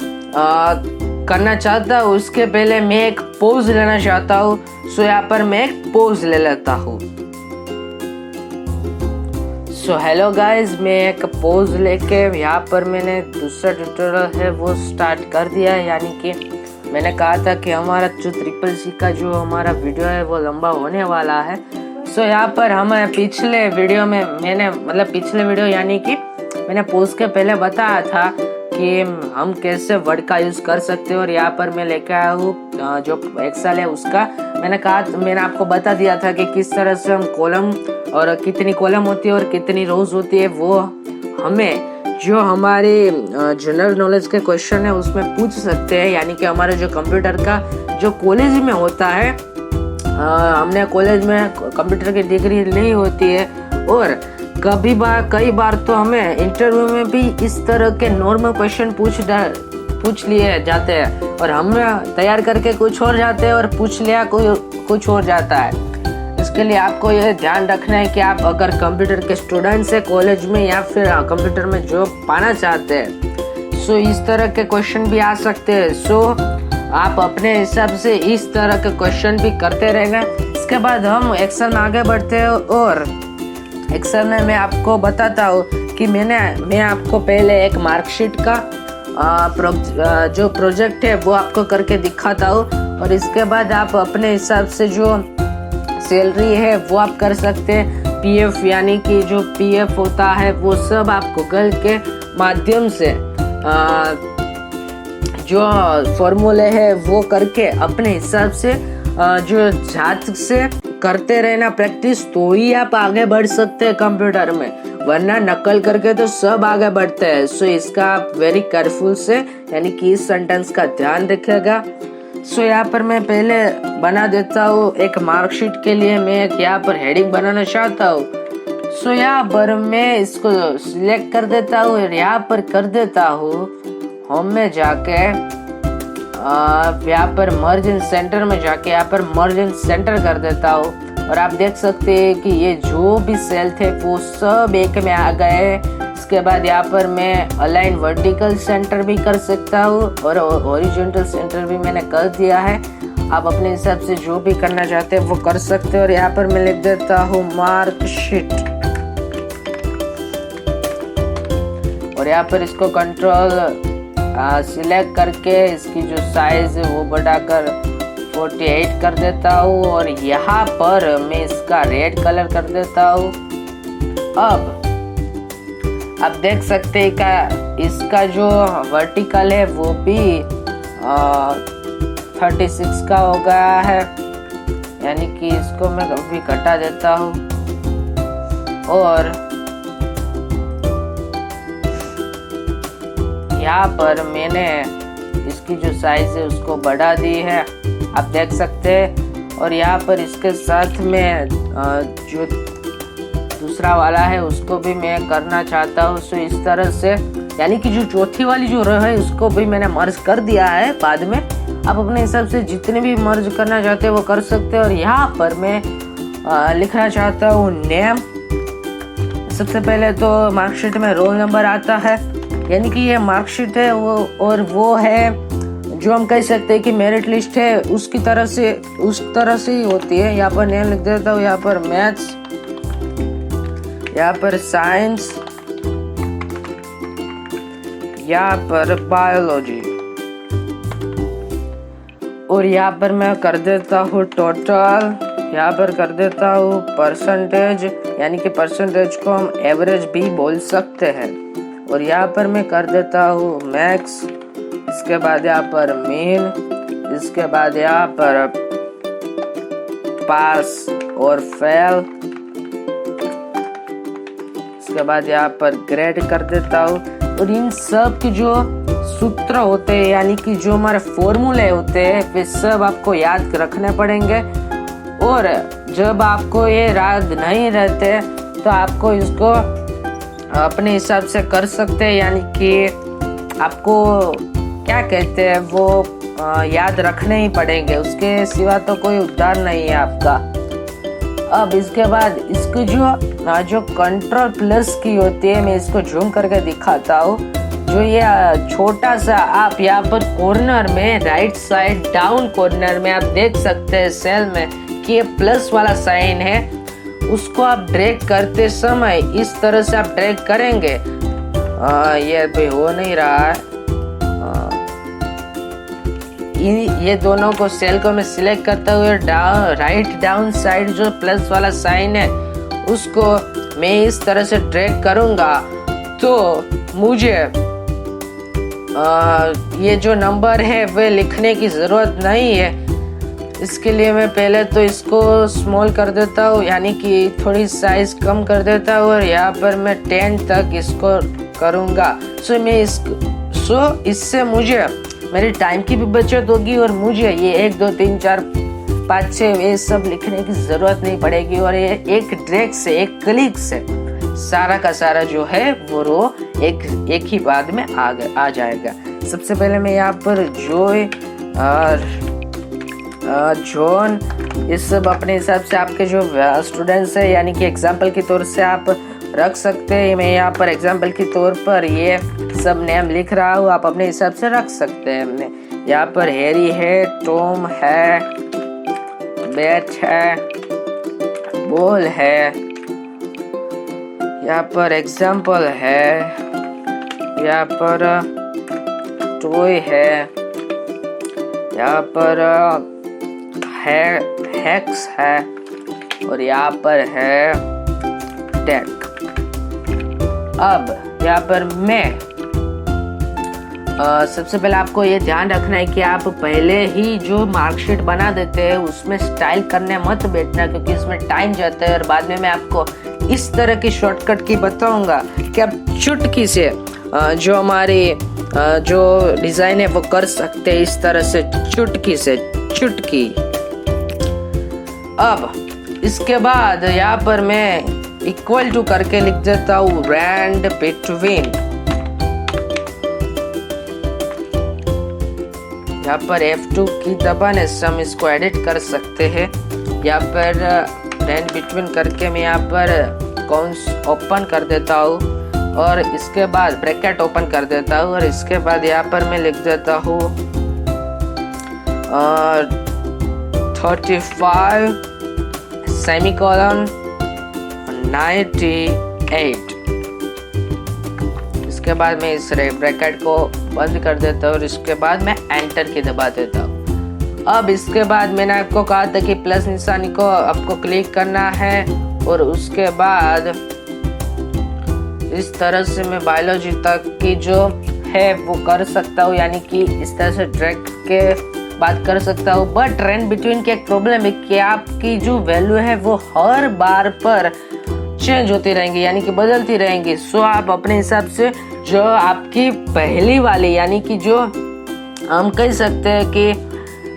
करना चाहता हूँ, उसके पहले मैं एक पोज लेना चाहता हूँ। सो यहाँ पर मैं एक पोज ले लेता हूँ। सो हेलो गाइज, मैं एक पोज लेके यहाँ पर मैंने दूसरा ट्यूटोरियल है वो स्टार्ट कर दिया है। यानी कि मैंने कहा था कि हमारा जो CCC का जो हमारा वीडियो है वो लंबा होने वाला है। सो यहाँ पर हम पिछले वीडियो में पिछले वीडियो यानी कि मैंने पोज के पहले बताया था कि हम कैसे वर्ड का यूज कर सकते हैं। और यहाँ पर मैं लेके आया हूँ जो एक्सेल है उसका। मैंने आपको बता दिया था कि किस तरह से हम कॉलम और कितनी कॉलम होती है और कितनी रोज होती है, वो हमें जो हमारे जनरल नॉलेज के क्वेश्चन है उसमें पूछ सकते हैं। यानी कि हमारे जो कंप्यूटर का जो कॉलेज में होता है, हमने कॉलेज में कंप्यूटर की डिग्री ली होती है, और कई बार तो हमें इंटरव्यू में भी इस तरह के नॉर्मल क्वेश्चन पूछ लिए जाते हैं, और हम तैयार करके कुछ और जाते हैं और पूछ लिया कुछ और जाता है। इसके लिए आपको यह ध्यान रखना है कि आप अगर कंप्यूटर के स्टूडेंट्स हैं कॉलेज में या फिर कंप्यूटर में जॉब पाना चाहते हैं, सो इस तरह के क्वेश्चन भी आ सकते हैं। सो आप अपने हिसाब से इस तरह के क्वेश्चन भी करते रहना। इसके बाद हम एक्सेल में आगे बढ़ते हैं, और एक्सेल में मैं आपको बताता हूँ कि मैं आपको पहले एक मार्कशीट का जो प्रोजेक्ट है वो आपको करके दिखाता हूँ, और इसके बाद आप अपने हिसाब से जो सैलरी है वो आप कर सकते हैं। PF यानी कि जो PF होता है वो सब आप गूगल के माध्यम से जो फॉर्मूले है वो करके अपने हिसाब से जो जांच से करते रहना प्रैक्टिस, तो ही आप आगे बढ़ सकते हैं कंप्यूटर में, वरना नकल करके तो सब आगे बढ़ते हैं। सो इसका आप वेरी केयरफुल से यानी कि इस सेंटेंस का ध्यान रखिएगा। सो यहाँ पर मैं पहले बना देता हूँ एक मार्कशीट के लिए मैं एक यहाँ पर हेडिंग बनाना चाहता हूँ। सो यहाँ पर मैं इसको सिलेक्ट कर देता हूँ और यहाँ पर कर देता हूँ होम में जाके यहाँ पर मर्ज इन सेंटर में जाके यहाँ पर मर्ज इन सेंटर कर देता हूँ और आप देख सकते हैं कि ये जो भी सेल थे वो सब एक में आ गए। इसके बाद यहाँ पर मैं अलाइन वर्टिकल सेंटर भी कर सकता हूँ और हॉरिजॉन्टल सेंटर भी मैंने कर दिया है। आप अपने हिसाब से जो भी करना चाहते हैं वो कर सकते हैं। और यहाँ पर मैं लिख देता हूँ मार्कशीट और यहाँ पर इसको कंट्रोल सिलेक्ट करके इसकी जो साइज है वो बढ़ाकर 48 कर देता हूँ और यहाँ पर मैं इसका रेड कलर कर देता हूँ। अब आप देख सकते हैं का इसका जो वर्टिकल है वो भी 36 का हो गया है, यानी कि इसको मैं अभी घटा देता हूँ और यहाँ पर मैंने इसकी जो साइज है उसको बढ़ा दी है, आप देख सकते हैं। और यहाँ पर इसके साथ में जो दूसरा वाला है उसको भी मैं करना चाहता हूँ। सो इस तरह से यानी कि जो चौथी वाली जो है उसको भी मैंने मर्ज कर दिया है बाद में। आप अपने हिसाब से जितने भी मर्ज करना चाहते हैं वो कर सकते हैं। और यहाँ पर मैं लिखना चाहता हूँ नेम। सबसे पहले तो मार्कशीट में रोल नंबर आता है, यानी कि ये मार्कशीट है वो, और वो है जो हम कह सकते हैं कि मेरिट लिस्ट है उसकी तरह से उस तरह से ही होती है। यहाँ पर नेम लिख देता हूँ, यहाँ पर मैथ्स, यहाँ पर साइंस, यहाँ पर बायोलॉजी और यहाँ पर मैं कर देता हूँ टोटल। यहाँ पर कर देता हूँ परसेंटेज, यानी कि परसेंटेज को हम एवरेज भी बोल सकते हैं। और यहाँ पर मैं कर देता हूँ मैक्स, इसके बाद यहाँ पर मीन, इसके बाद यहाँ पर पास और फेल, इसके बाद यहाँ पर ग्रेड कर देता हूँ। और इन सब की जो सूत्र होते हैं यानी कि जो हमारे फॉर्मूले होते हैं वे सब आपको याद रखने पड़ेंगे। और जब आपको ये याद नहीं रहते तो आपको इसको अपने हिसाब से कर सकते हैं, यानी कि आपको क्या कहते हैं वो याद रखने ही पड़ेंगे, उसके सिवा तो कोई उद्धार नहीं है आपका। अब इसके बाद इसको जो कंट्रोल प्लस की होती है, मैं इसको जूम करके दिखाता हूँ। जो ये छोटा सा आप यहाँ पर कॉर्नर में राइट साइड डाउन कॉर्नर में आप देख सकते हैं सेल में कि ये प्लस वाला साइन है, उसको आप ड्रैग करते समय इस तरह से आप ड्रैग करेंगे। ये भी हो नहीं रहा है। ये दोनों को सेल को मैं सिलेक्ट करते हुए राइट डाउन साइड जो प्लस वाला साइन है उसको मैं इस तरह से ड्रैग करूंगा तो मुझे ये जो नंबर है वे लिखने की ज़रूरत नहीं है। इसके लिए मैं पहले तो इसको स्मॉल कर देता हूँ, यानी कि थोड़ी साइज कम कर देता हूँ और यहाँ पर मैं 10 तक इसको करूँगा। सो इससे मुझे मेरी टाइम की भी बचत होगी और मुझे ये 1 2 3 4 5 6 ये सब लिखने की ज़रूरत नहीं पड़ेगी। और ये एक ड्रैग से एक क्लिक से सारा का सारा जो है वो रो एक ही बाद में आ जाएगा। सबसे पहले मैं यहाँ पर जॉन ये सब अपने हिसाब से आपके जो स्टूडेंट्स है यानी कि एग्जाम्पल के तौर से आप रख सकते हैं। मैं यहाँ पर एग्जाम्पल के तौर पर ये सब नेम लिख रहा हूँ, आप अपने हिसाब से रख सकते हैं। हमने यहाँ पर हैरी है, टॉम है, बैट है, बॉल है, यहाँ पर एग्जाम्पल है, यहाँ पर टॉय है, यहाँ पर हैक्स है और यहाँ पर है डेक। अब यहाँ पर मैं सबसे पहले आपको ये ध्यान रखना है कि आप पहले ही जो मार्कशीट बना देते हैं उसमें स्टाइल करने मत बैठना, क्योंकि इसमें टाइम जाता है और बाद में मैं आपको इस तरह की शॉर्टकट की बताऊंगा कि आप चुटकी से जो हमारी जो डिज़ाइन है वो कर सकते हैं, इस तरह से चुटकी से चुटकी। अब इसके बाद यहाँ पर मैं इक्वल टू करके लिख देता हूँ रैंड बिटवीन। यहाँ पर F2 की दबाने से हम इसको एडिट कर सकते हैं। यहाँ पर रैंड बिटवीन करके मैं यहाँ पर कॉन्स ओपन कर देता हूँ और इसके बाद ब्रैकेट ओपन कर देता हूँ और इसके बाद यहाँ पर मैं लिख देता हूँ 35 सेमीकोलन 98। इसके बाद मैं इस ब्रैकेट को बंद कर देता हूँ और इसके बाद मैं एंटर की दबा देता हूँ। अब इसके बाद मैंने आपको कहा था कि प्लस निशानी को आपको क्लिक करना है और उसके बाद इस तरह से मैं बायोलॉजी तक की जो है वो कर सकता हूँ, यानी कि इस तरह से ड्रैग के बात कर सकता हूँ। बट रैंड बिटवीन की एक प्रॉब्लम है कि आपकी जो वैल्यू है वो हर बार पर चेंज होती रहेंगी, यानी कि बदलती रहेंगी। सो आप अपने हिसाब से जो आपकी पहली वाली, यानी कि जो हम कह सकते हैं कि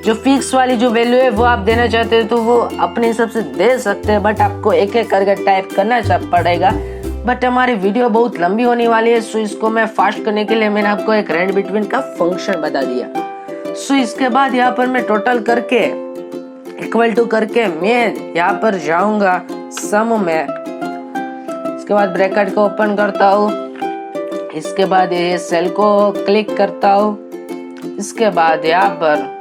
जो फिक्स वाली जो वैल्यू है वो आप देना चाहते हो तो वो अपने हिसाब से दे सकते हैं, बट आपको एक एक करके टाइप करना पड़ेगा। बट हमारी वीडियो बहुत लंबी होने वाली है, सो इसको मैं फास्ट करने के लिए मैंने आपको एक रैंड बिटवीन का फंक्शन बता दिया। सो इसके बाद यहाँ पर मैं टोटल करके इक्वल टू करके मैं यहाँ पर जाऊंगा सम में। इसके बाद ब्रैकेट को ओपन करता हूँ, इसके बाद ये सेल को क्लिक करता हूँ। इसके बाद यहाँ पर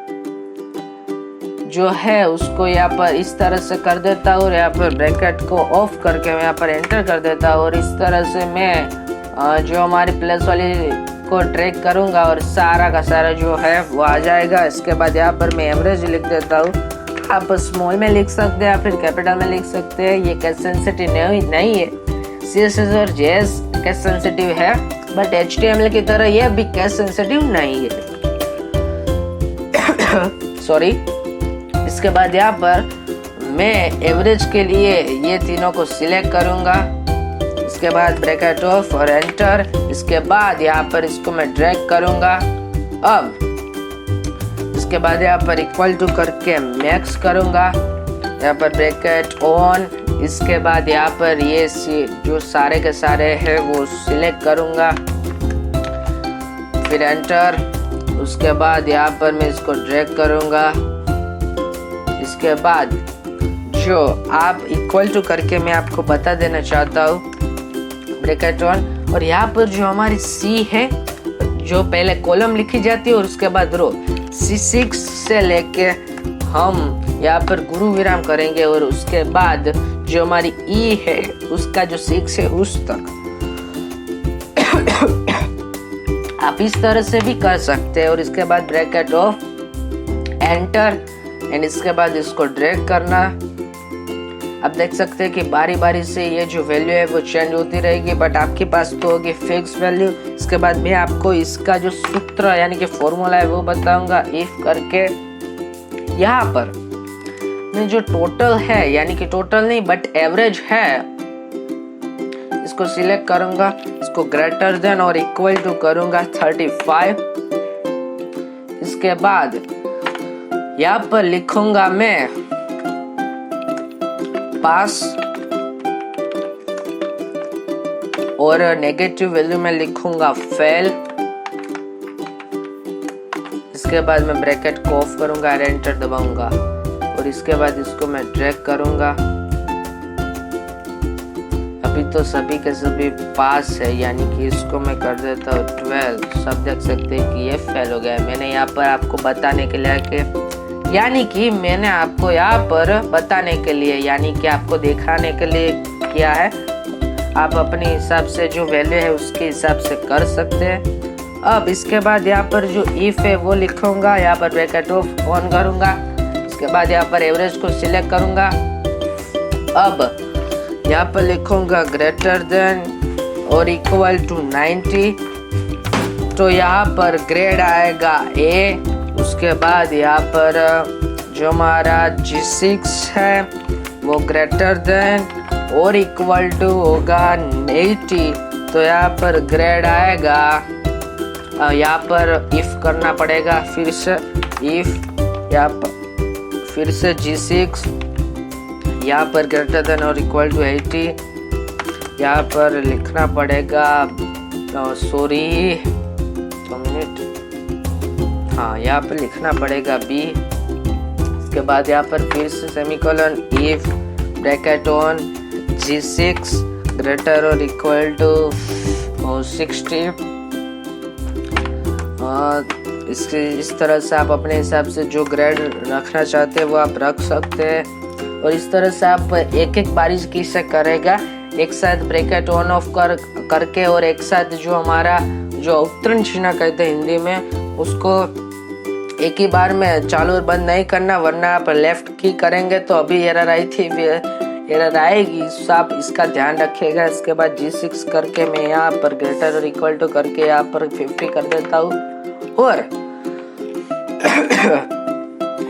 जो है उसको यहाँ पर इस तरह से कर देता हूँ और यहाँ पर ब्रैकेट को ऑफ करके मैं यहाँ पर एंटर कर देता हूँ और इस तरह से मैं जो हमारी प्लस वाली को ड्रैग करूँगा और सारा का सारा जो है वो आ जाएगा। इसके बाद यहाँ पर मैं एवरेज लिख देता हूँ। आप स्मॉल में लिख सकते हैं या फिर कैपिटल में लिख सकते हैं, ये कैश सेंसिटिव नहीं है। CSS और JS कैश सेंसिटिव है, बट HTML की तरह ये भी कैश सेंसिटिव नहीं है। सॉरी। इसके बाद यहाँ पर मैं एवरेज के लिए ये तीनों को सिलेक्ट करूँगा। इसके बाद ब्रैकेट ऑफ और एंटर। इसके बाद यहाँ पर इसको मैं ड्रैग करूँगा। अब इसके बाद यहाँ पर इक्वल टू करके मैक्स करूँगा, यहाँ पर ब्रैकेट ऑन। इसके बाद यहाँ पर ये जो सारे के सारे है वो सिलेक्ट करूँगा, फिर एंटर। उसके बाद यहाँ पर मैं इसको ड्रैग करूँगा। इसके बाद जो आप इक्वल टू करके मैं आपको बता देना चाहता हूँ, ब्रैकेट ऑन। और यहाँ पर जो हमारी C है, जो पहले कॉलम लिखी जाती है और उसके बाद रो, C6 से लेके हम यहाँ पर गुरु विराम करेंगे और उसके बाद जो हमारी E है उसका जो 6 है उस तक आप इस तरह से भी कर सकते हैं। और इसके बाद ब्रैकेट ऑफ, एंटर एंड इसके बाद इसको ड्रैग करना। आप देख सकते हैं कि बारी बारी से ये जो वैल्यू है वो चेंज होती रहेगी, बट आपके पास तो होगी फिक्स वैल्यू। इसके बाद मैं आपको इसका जो सूत्र यानी कि फॉर्मूला है वो बताऊंगा। इफ करके यहाँ पर मैं जो टोटल है, यानी कि टोटल नहीं बट एवरेज है, इसको सिलेक्ट करूंगा, इसको ग्रेटर देन और इक्वल टू करूंगा 35। इसके बाद यहाँ पर लिखूंगा मैं पास और नेगेटिव वैल्यू में लिखूंगा फेल। इसके बाद मैं ब्रैकेट को ऑफ करूंगा और एंटर दबाऊंगा और इसके बाद इसको मैं ड्रैग करूंगा। अभी तो सभी के सभी पास है, यानी कि इसको मैं कर देता हूँ 12। सब देख सकते हैं कि ये फेल हो गया है। मैंने यहाँ पर आपको बताने के लिए यानी कि मैंने आपको यहाँ पर बताने के लिए, यानी कि आपको दिखाने के लिए किया है। आप अपने हिसाब से जो वैल्यू है उसके हिसाब से कर सकते हैं। अब इसके बाद यहाँ पर जो इफ है वो लिखूंगा, यहाँ पर ब्रैकेट ऑफ ऑन करूंगा। इसके बाद यहाँ पर एवरेज को सिलेक्ट करूंगा। अब यहाँ पर लिखूंगा ग्रेटर देन और इक्वल टू 90। तो यहाँ पर ग्रेड आएगा A। उसके बाद यहाँ पर जो हमारा G6 है वो ग्रेटर देन और इक्वल टू होगा 80। तो यहाँ पर ग्रेड आएगा, यहाँ पर इफ करना पड़ेगा फिर से, इफ यहाँ पर फिर से G6 यहाँ पर ग्रेटर देन और इक्वल टू 80। यहाँ पर लिखना पड़ेगा सॉरी मिनट, हाँ यहाँ पर लिखना पड़ेगा B। उसके बाद यहाँ पर फिर से semicolon, if bracket on G6 greater और इक्वल टू 60। इस तरह से आप अपने हिसाब से जो ग्रेड रखना चाहते हैं वो आप रख सकते हैं। और इस तरह से आप एक एक बारीकी से करेगा, एक साथ ब्रैकेट ऑन ऑफ करके और एक साथ जो हमारा जो अवतरण चिन्ह कहते हैं हिंदी में, उसको एक ही बार में चालू और बंद नहीं करना, वरना आप लेफ्ट की करेंगे तो अभी एरर आई थी, एरर आएगी, तो आप इसका ध्यान रखिएगा। इसके बाद G6 करके मैं यहाँ पर ग्रेटर और इक्वल टू करके यहाँ पर 50 कर देता हूँ और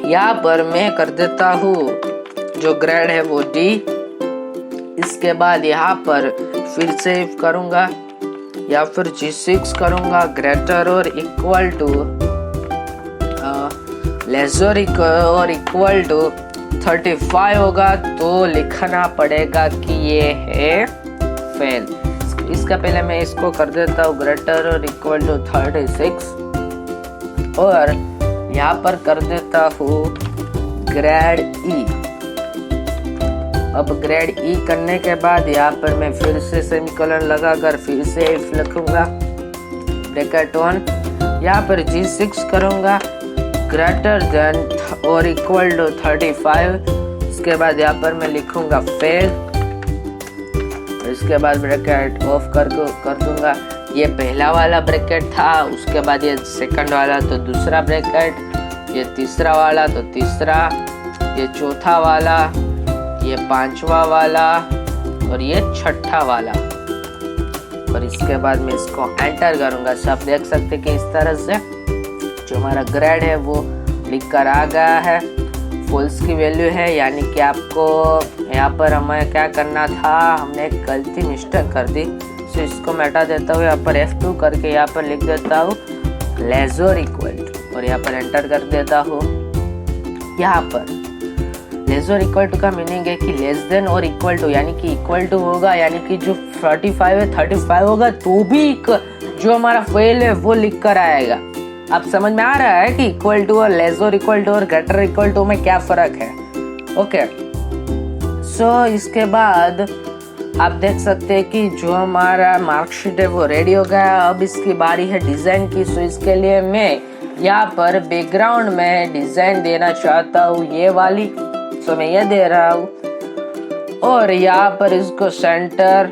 यहाँ पर मैं कर देता हूँ जो ग्रेड है वो D। इसके बाद यहाँ पर फिर से इफ करूँगा या फिर G6 करूँगा ग्रेटर और इक्वल टू लेसर और इक्वल टू 35 होगा, तो लिखना पड़ेगा कि ये है फेल। इसका पहले मैं इसको कर देता हूँ ग्रेटर और इक्वल टू 36 और यहाँ पर कर देता हूँ ग्रेड E। अब ग्रेड E करने के बाद यहाँ पर मैं फिर से सेमीकोलन लगाकर फिर से इफ लिखूंगा ब्रैकेट ऑन, यहाँ पर G6 करूंगा ग्रेटर देन और इक्वल टू 35। इसके बाद यहाँ पर मैं लिखूंगा फेल। इसके बाद ब्रैकेट ऑफ कर दूंगा। ये पहला वाला ब्रैकेट था, उसके बाद ये सेकंड वाला तो दूसरा ब्रैकेट, ये तीसरा वाला तो तीसरा, ये चौथा वाला, ये पांचवा वाला और ये छठा वाला। और इसके बाद मैं इसको एंटर करूंगा। तो आप देख सकते हैं कि इस तरह से जो हमारा ग्रेड है वो लिख कर आ गया है। फॉल्स की वैल्यू है, यानी कि आपको यहाँ पर हमें क्या करना था, हमने एक गलती मिस्टेक कर दी। तो इसको मैं हटा देता हूँ, यहाँ पर F2 करके यहाँ पर लिख देता हूँ लेसर इक्वल टू और यहाँ पर एंटर कर देता हूँ। यहाँ पर लेसर इक्वल टू का मीनिंग है कि लेस देन और इक्वल टू, यानी कि इक्वल टू होगा, यानी कि जो 45 है 35 होगा तो भी जो हमारा फेल है वो लिख कर आएगा। आप समझ में आ रहा है कि इक्वल टू और लेसर इक्वल टू और ग्रेटर इक्वल टू में क्या फर्क है। ओके, सो इसके बाद आप देख सकते हैं कि जो हमारा मार्कशीट है वो रेडी हो गया। अब इसकी बारी है डिजाइन की। सो इसके लिए मैं यहाँ पर बैकग्राउंड में डिजाइन देना चाहता हूँ, ये वाली। सो मैं ये दे रहा हूँ और यहाँ पर इसको सेंटर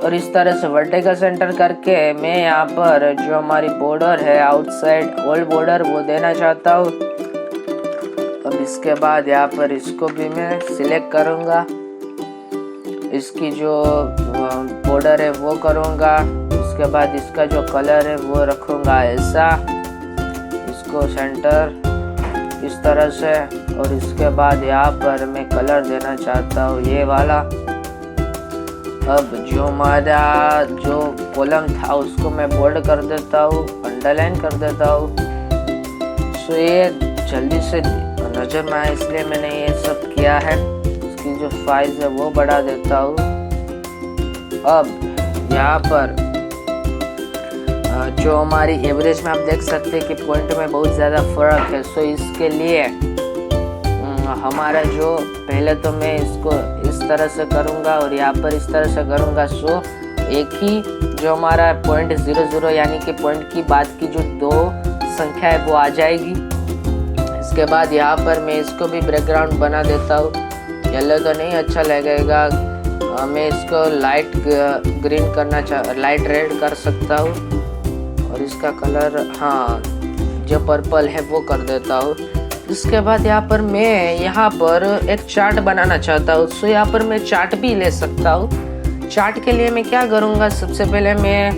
और इस तरह से वर्टिकल सेंटर करके मैं यहाँ पर जो हमारी बॉर्डर है आउटसाइड ओल्ड बॉर्डर वो देना चाहता हूँ। अब इसके बाद यहाँ पर इसको भी मैं सिलेक्ट करूँगा, इसकी जो बॉर्डर है वो करूँगा। उसके बाद इसका जो कलर है वो रखूँगा ऐसा, इसको सेंटर इस तरह से। और इसके बाद यहाँ पर मैं कलर देना चाहता हूँ ये वाला। अब जो हमारा जो कॉलम था उसको मैं बोल्ड कर देता हूँ, अंडरलाइन कर देता हूँ। सो ये जल्दी से नज़र में आए इसलिए मैंने ये सब किया है। इसकी जो साइज है वो बढ़ा देता हूँ। अब यहाँ पर जो हमारी एवरेज में आप देख सकते हैं कि पॉइंट में बहुत ज़्यादा फर्क है। सो इसके लिए हमारा जो पहले तो मैं इसको इस तरह से करूँगा और यहाँ पर इस तरह से करूँगा। सो एक ही जो हमारा पॉइंट 00 यानी कि पॉइंट की बाद की जो दो संख्या है वो आ जाएगी। इसके बाद यहाँ पर मैं इसको भी बैकग्राउंड बना देता हूँ। येलो तो नहीं अच्छा लगेगा, मैं इसको लाइट ग्रीन करना लाइट रेड कर सकता हूँ और इसका कलर हाँ जो पर्पल है वो कर देता हूँ। इसके बाद यहाँ पर मैं यहाँ पर एक चार्ट बनाना चाहता हूँ। सो यहाँ पर मैं चार्ट भी ले सकता हूँ। चार्ट के लिए मैं क्या करूँगा, सबसे पहले मैं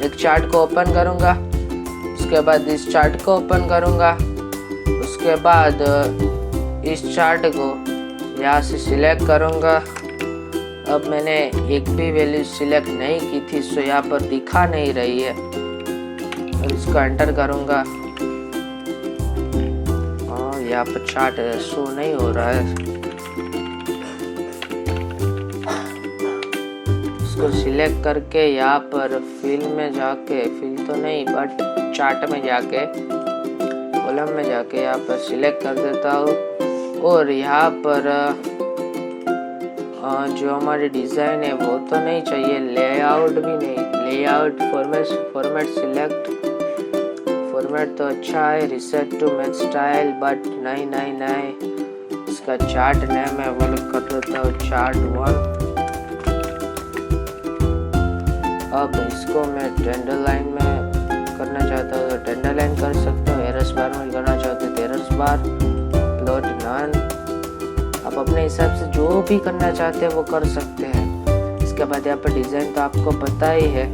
एक चार्ट को ओपन करूँगा, उसके बाद इस चार्ट को ओपन करूँगा, उसके बाद इस चार्ट को यहाँ से सिलेक्ट करूँगा। अब मैंने एक भी वैल्यू सिलेक्ट नहीं की थी, सो यहाँ पर दिखा नहीं रही है, और इसको एंटर करूँगा और यहाँ पर चार्ट शो नहीं हो रहा है। इसको सिलेक्ट करके यहाँ पर फिल में जाके, फिल तो नहीं बट चार्ट में जाके, कॉलम में जाके यहाँ पर सिलेक्ट कर देता हूँ, और यहाँ पर जो हमारी डिज़ाइन है वो तो नहीं चाहिए, लेआउट भी नहीं, लेआउट फॉर्मेट सिलेक्ट, फॉर्मेट तो अच्छा है, reset to match style, but नहीं, इसका चार्ट नेम है वो कर देता हूँ चार्ट 1। अब इसको मैं टेंडर लाइन में करना चाहता हूँ तो टेंडर लाइन कर सकता हूँ, एरर्स बार में करना चाहते हो तो एरर्स बार, प्लॉट नन। आप अपने हिसाब से जो भी करना चाहते हैं वो कर सकते हैं। इसके बाद यहाँ पर डिज़ाइन तो आपको पता ही है।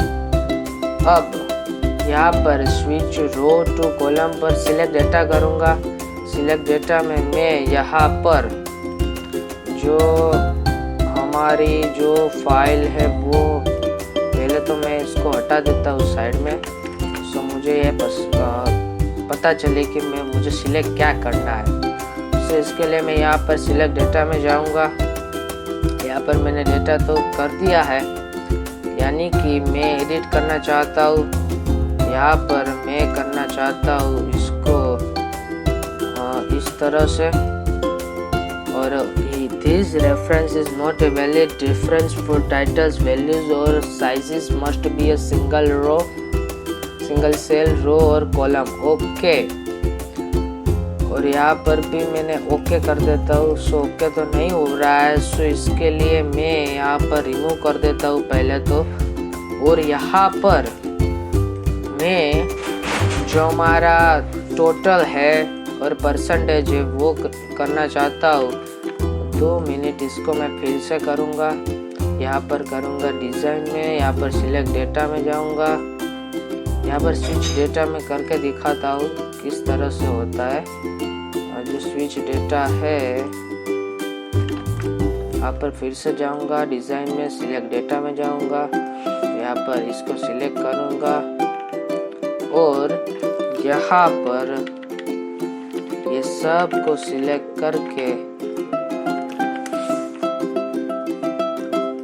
अब यहाँ पर स्विच रो टू कॉलम पर सिलेक्ट डेटा करूँगा। सिलेक्ट डेटा में मैं यहाँ पर जो हमारी जो फाइल है वो पहले तो मैं इसको हटा देता हूँ साइड में, सो मुझे ये पता चले कि मुझे सिलेक्ट क्या करना है। तो इसके लिए मैं यहाँ पर सिलेक्ट डेटा में जाऊँगा। यहाँ पर मैंने डेटा तो कर दिया है, यानी कि मैं एडिट करना चाहता हूँ। यहाँ पर मैं करना चाहता हूँ इसको इस तरह से, और this reference is not a valid reference for titles, values or sizes must be a single cell row or column. Okay, और यहाँ पर भी मैंने ओके कर देता हूँ। सो ओके तो नहीं हो रहा है, सो इसके लिए मैं यहाँ पर रिमूव कर देता हूँ पहले तो, और यहाँ पर मैं जो हमारा टोटल है और परसेंटेज है वो करना चाहता हूँ। 2 मिनट इसको मैं फिर से करूँगा। यहाँ पर करूँगा डिज़ाइन में, यहाँ पर सिलेक्ट डेटा में जाऊँगा, यहाँ पर स्विच डेटा में करके दिखाता हूँ किस तरह से होता है। और जो स्विच डेटा है यहाँ पर फिर से जाऊँगा, डिज़ाइन में सिलेक्ट डेटा में जाऊँगा, यहाँ पर इसको सिलेक्ट करूँगा, और यहाँ पर ये सब को सिलेक्ट करके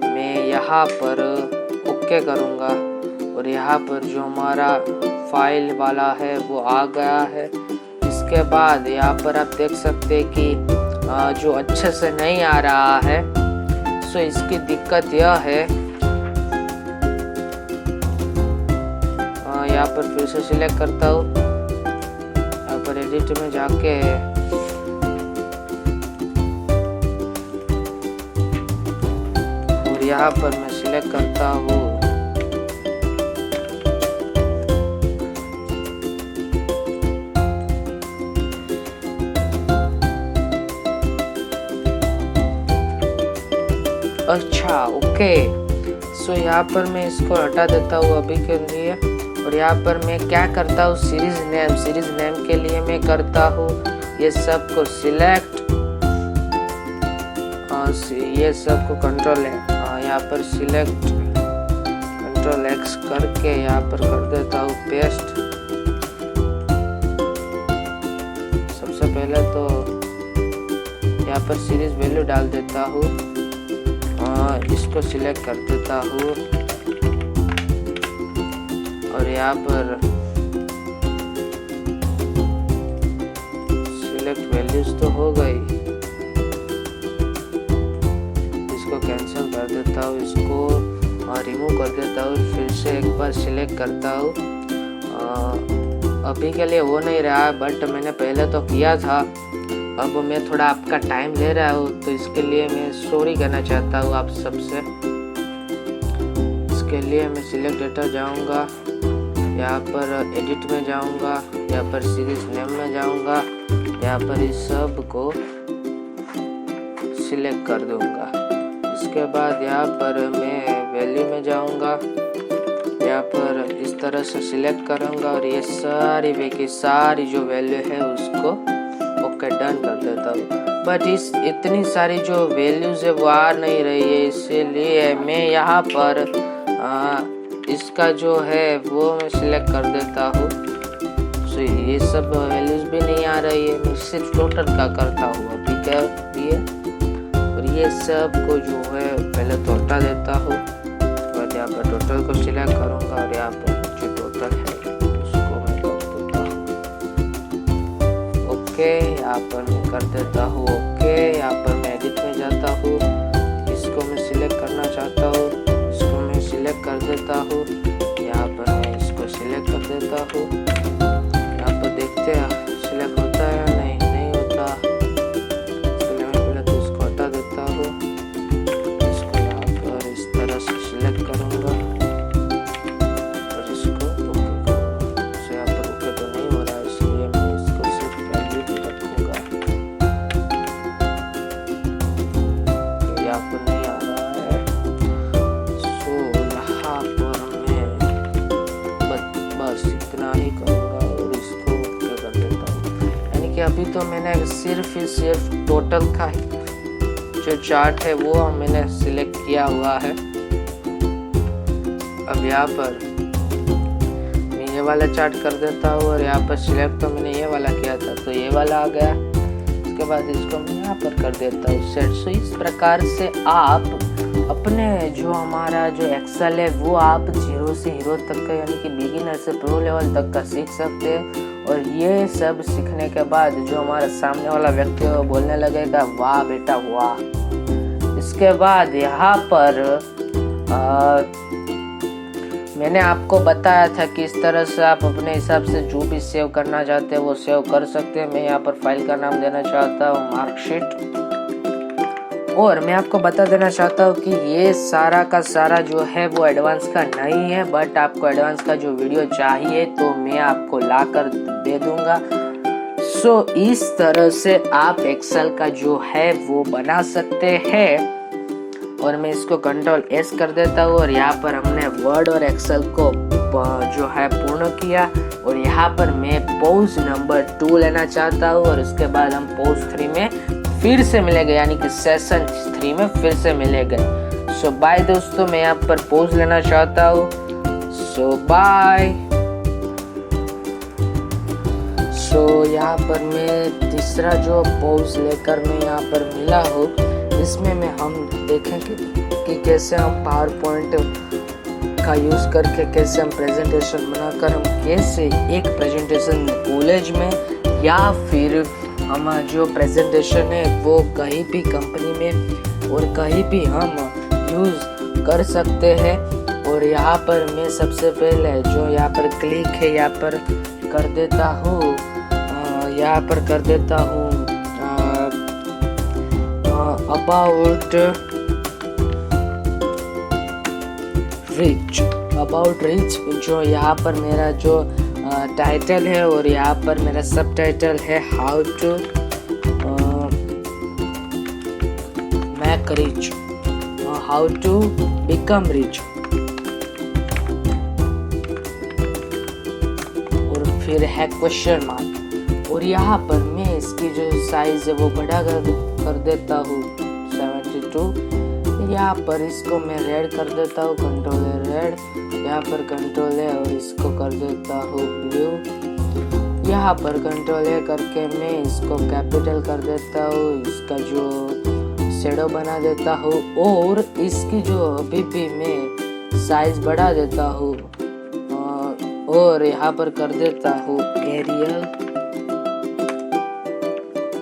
मैं यहाँ पर ओके करूँगा, और यहाँ पर जो हमारा फाइल वाला है वो आ गया है। इसके बाद यहाँ पर आप देख सकते हैं कि जो अच्छे से नहीं आ रहा है, सो इसकी दिक्कत यह है। यहाँ पर फिर से सिलेक्ट करता हूँ, यहाँ पर एडिट में जाके और यहाँ पर मैं सिलेक्ट करता हूँ अच्छा ओके। सो यहाँ पर मैं इसको हटा देता हूँ अभी के लिए, और यहाँ पर मैं क्या करता हूँ सीरीज नेम के लिए मैं करता हूँ ये सब को सिलेक्ट, ये सब को कंट्रोल यहाँ पर सिलेक्ट कंट्रोल X करके यहाँ पर कर देता हूँ पेस्ट। सबसे पहले तो यहाँ पर सीरीज वैल्यू डाल देता हूँ, इसको सिलेक्ट कर देता हूँ, और यहाँ पर सिलेक्ट वैल्यूज तो हो गई, इसको कैंसिल कर देता हूँ, इसको रिमूव कर देता हूँ, फिर से एक बार सिलेक्ट करता हूँ। अभी के लिए हो नहीं रहा, बट मैंने पहले तो किया था। अब मैं थोड़ा आपका टाइम ले रहा हूँ, तो इसके लिए मैं सॉरी कहना चाहता हूँ आप सबसे। इसके लिए मैं सिलेक्ट डेटा जाऊँगा, यहाँ पर एडिट में जाऊँगा, यहाँ पर सीरीज नेम में जाऊँगा, यहाँ पर इस सब को सिलेक्ट कर दूँगा। इसके बाद यहाँ पर मैं वैल्यू में जाऊँगा, यहाँ पर इस तरह से सिलेक्ट करूँगा और ये सारी जो वैल्यू है उसको ओके डन कर देता हूँ। बट इतनी सारी जो वैल्यूज है वो आ नहीं रही है, इसीलिए मैं यहाँ पर इसका जो है वो मैं सिलेक्ट कर देता हूँ। सो ये सब वैल्यूज भी नहीं आ रही है, मैं सिर्फ टोटल का करता हूँ अभी क्या ये, और ये सब को जो है पहले तो हटा देता हूँ और यहाँ पर टोटल को सिलेक्ट करूँगा और यहाँ पर जो टोटल है उसको मैं कर देता हूँ ओके। यहाँ पर मैं कर देता हूँ ओके। यहाँ पर मैं एडिट में जाता हूँ, इसको मैं सिलेक्ट करना चाहता हूँ, इसको मैं सिलेक्ट कर देता हूँ। यहाँ पर मैं इसको सिलेक्ट कर देता हूँ। यहाँ पर देखते हैं सिलेक्ट होता है या नहीं होता। इसलिए मैं पहले तो इसको हटा देता हूँ, इसको यहाँ पर इस तरह से सिलेक्ट करूँगा और इसको ओके करूँगा। तो यहाँ पर ओके तो नहीं हो रहा है, इसलिए मैं इसको सिर्फ वैल्यू रखूँगा। तो यहाँ पर नहीं आ रहा है, सो यहाँ पर मैं बस इतना ही करूँगा और इसको ओके कर देता हूँ। यानी कि अभी तो मैंने सिर्फ टोटल का जो चार्ट है वो मैंने सिलेक्ट किया हुआ है। अब यहाँ पर मैं ये वाला चार्ट कर देता हूँ और यहाँ पर सिलेक्ट तो मैंने ये वाला किया था तो ये वाला आ गया। उसके बाद इसको मैं यहाँ पर कर देता हूँ सेट। सो इस प्रकार से आप अपने जो हमारा जो एक्सेल है वो आप 0 से हीरो तक का यानी कि बिगिनर से प्रो लेवल तक का सीख सकते हैं। और ये सब सीखने के बाद जो हमारा सामने वाला व्यक्ति है वो बोलने लगेगा वाह बेटा वाह। इसके बाद यहाँ पर मैंने आपको बताया था कि इस तरह से आप अपने हिसाब से जो भी सेव करना चाहते हैं वो सेव कर सकते हैं। मैं यहाँ पर फाइल का नाम देना चाहता हूँ मार्कशीट। और मैं आपको बता देना चाहता हूँ कि ये सारा का सारा जो है वो एडवांस का नहीं है, बट आपको एडवांस का जो वीडियो चाहिए तो मैं आपको ला कर दे दूंगा। सो इस तरह से आप एक्सेल का जो है वो बना सकते हैं। और मैं इसको कंट्रोल एस कर देता हूँ और यहाँ पर हमने वर्ड और एक्सेल को जो है पूर्ण किया। और यहाँ पर मैं पोज नंबर 2 लेना चाहता हूँ और उसके बाद हम पोज 3 में फिर से मिलेंगे, यानी कि सेशन 3 में फिर से मिलेंगे। सो बाय दोस्तों, मैं यहाँ पर पोज लेना चाहता हूँ। सो बाय। सो यहाँ पर मैं तीसरा जो पोज लेकर मैं यहाँ पर मिला हूँ, इसमें में हम देखेंगे कि कैसे हम पावर पॉइंट का यूज़ करके कैसे हम प्रेजेंटेशन बनाकर हम कैसे एक प्रेजेंटेशन कॉलेज में या फिर हम जो प्रेजेंटेशन है वो कहीं भी कंपनी में और कहीं भी हम यूज़ कर सकते हैं। और यहाँ पर मैं सबसे पहले जो यहाँ पर क्लिक है यहाँ पर कर देता हूँ, यहाँ पर कर देता हूँ अबाउट रीच जो यहाँ पर मेरा जो टाइटल है और यहाँ पर मेरा सब टाइटल है how to make rich, how to become rich. और फिर है क्वेश्चन मार्क। और यहाँ पर मैं इसकी जो साइज है वो बढ़ा कर देता हूँ 72। यहाँ पर इसको मैं रेड कर देता हूँ, कंट्रोल है रेड, यहाँ पर कंट्रोल है और इसको कर देता हूँ ब्लू। यहाँ पर कंट्रोल है करके मैं इसको कैपिटल कर देता हूँ, इसका जो शेडो बना देता हूँ और इसकी जो अभी भी मैं साइज बढ़ा देता हूँ और यहाँ पर कर देता हूँ एरियल।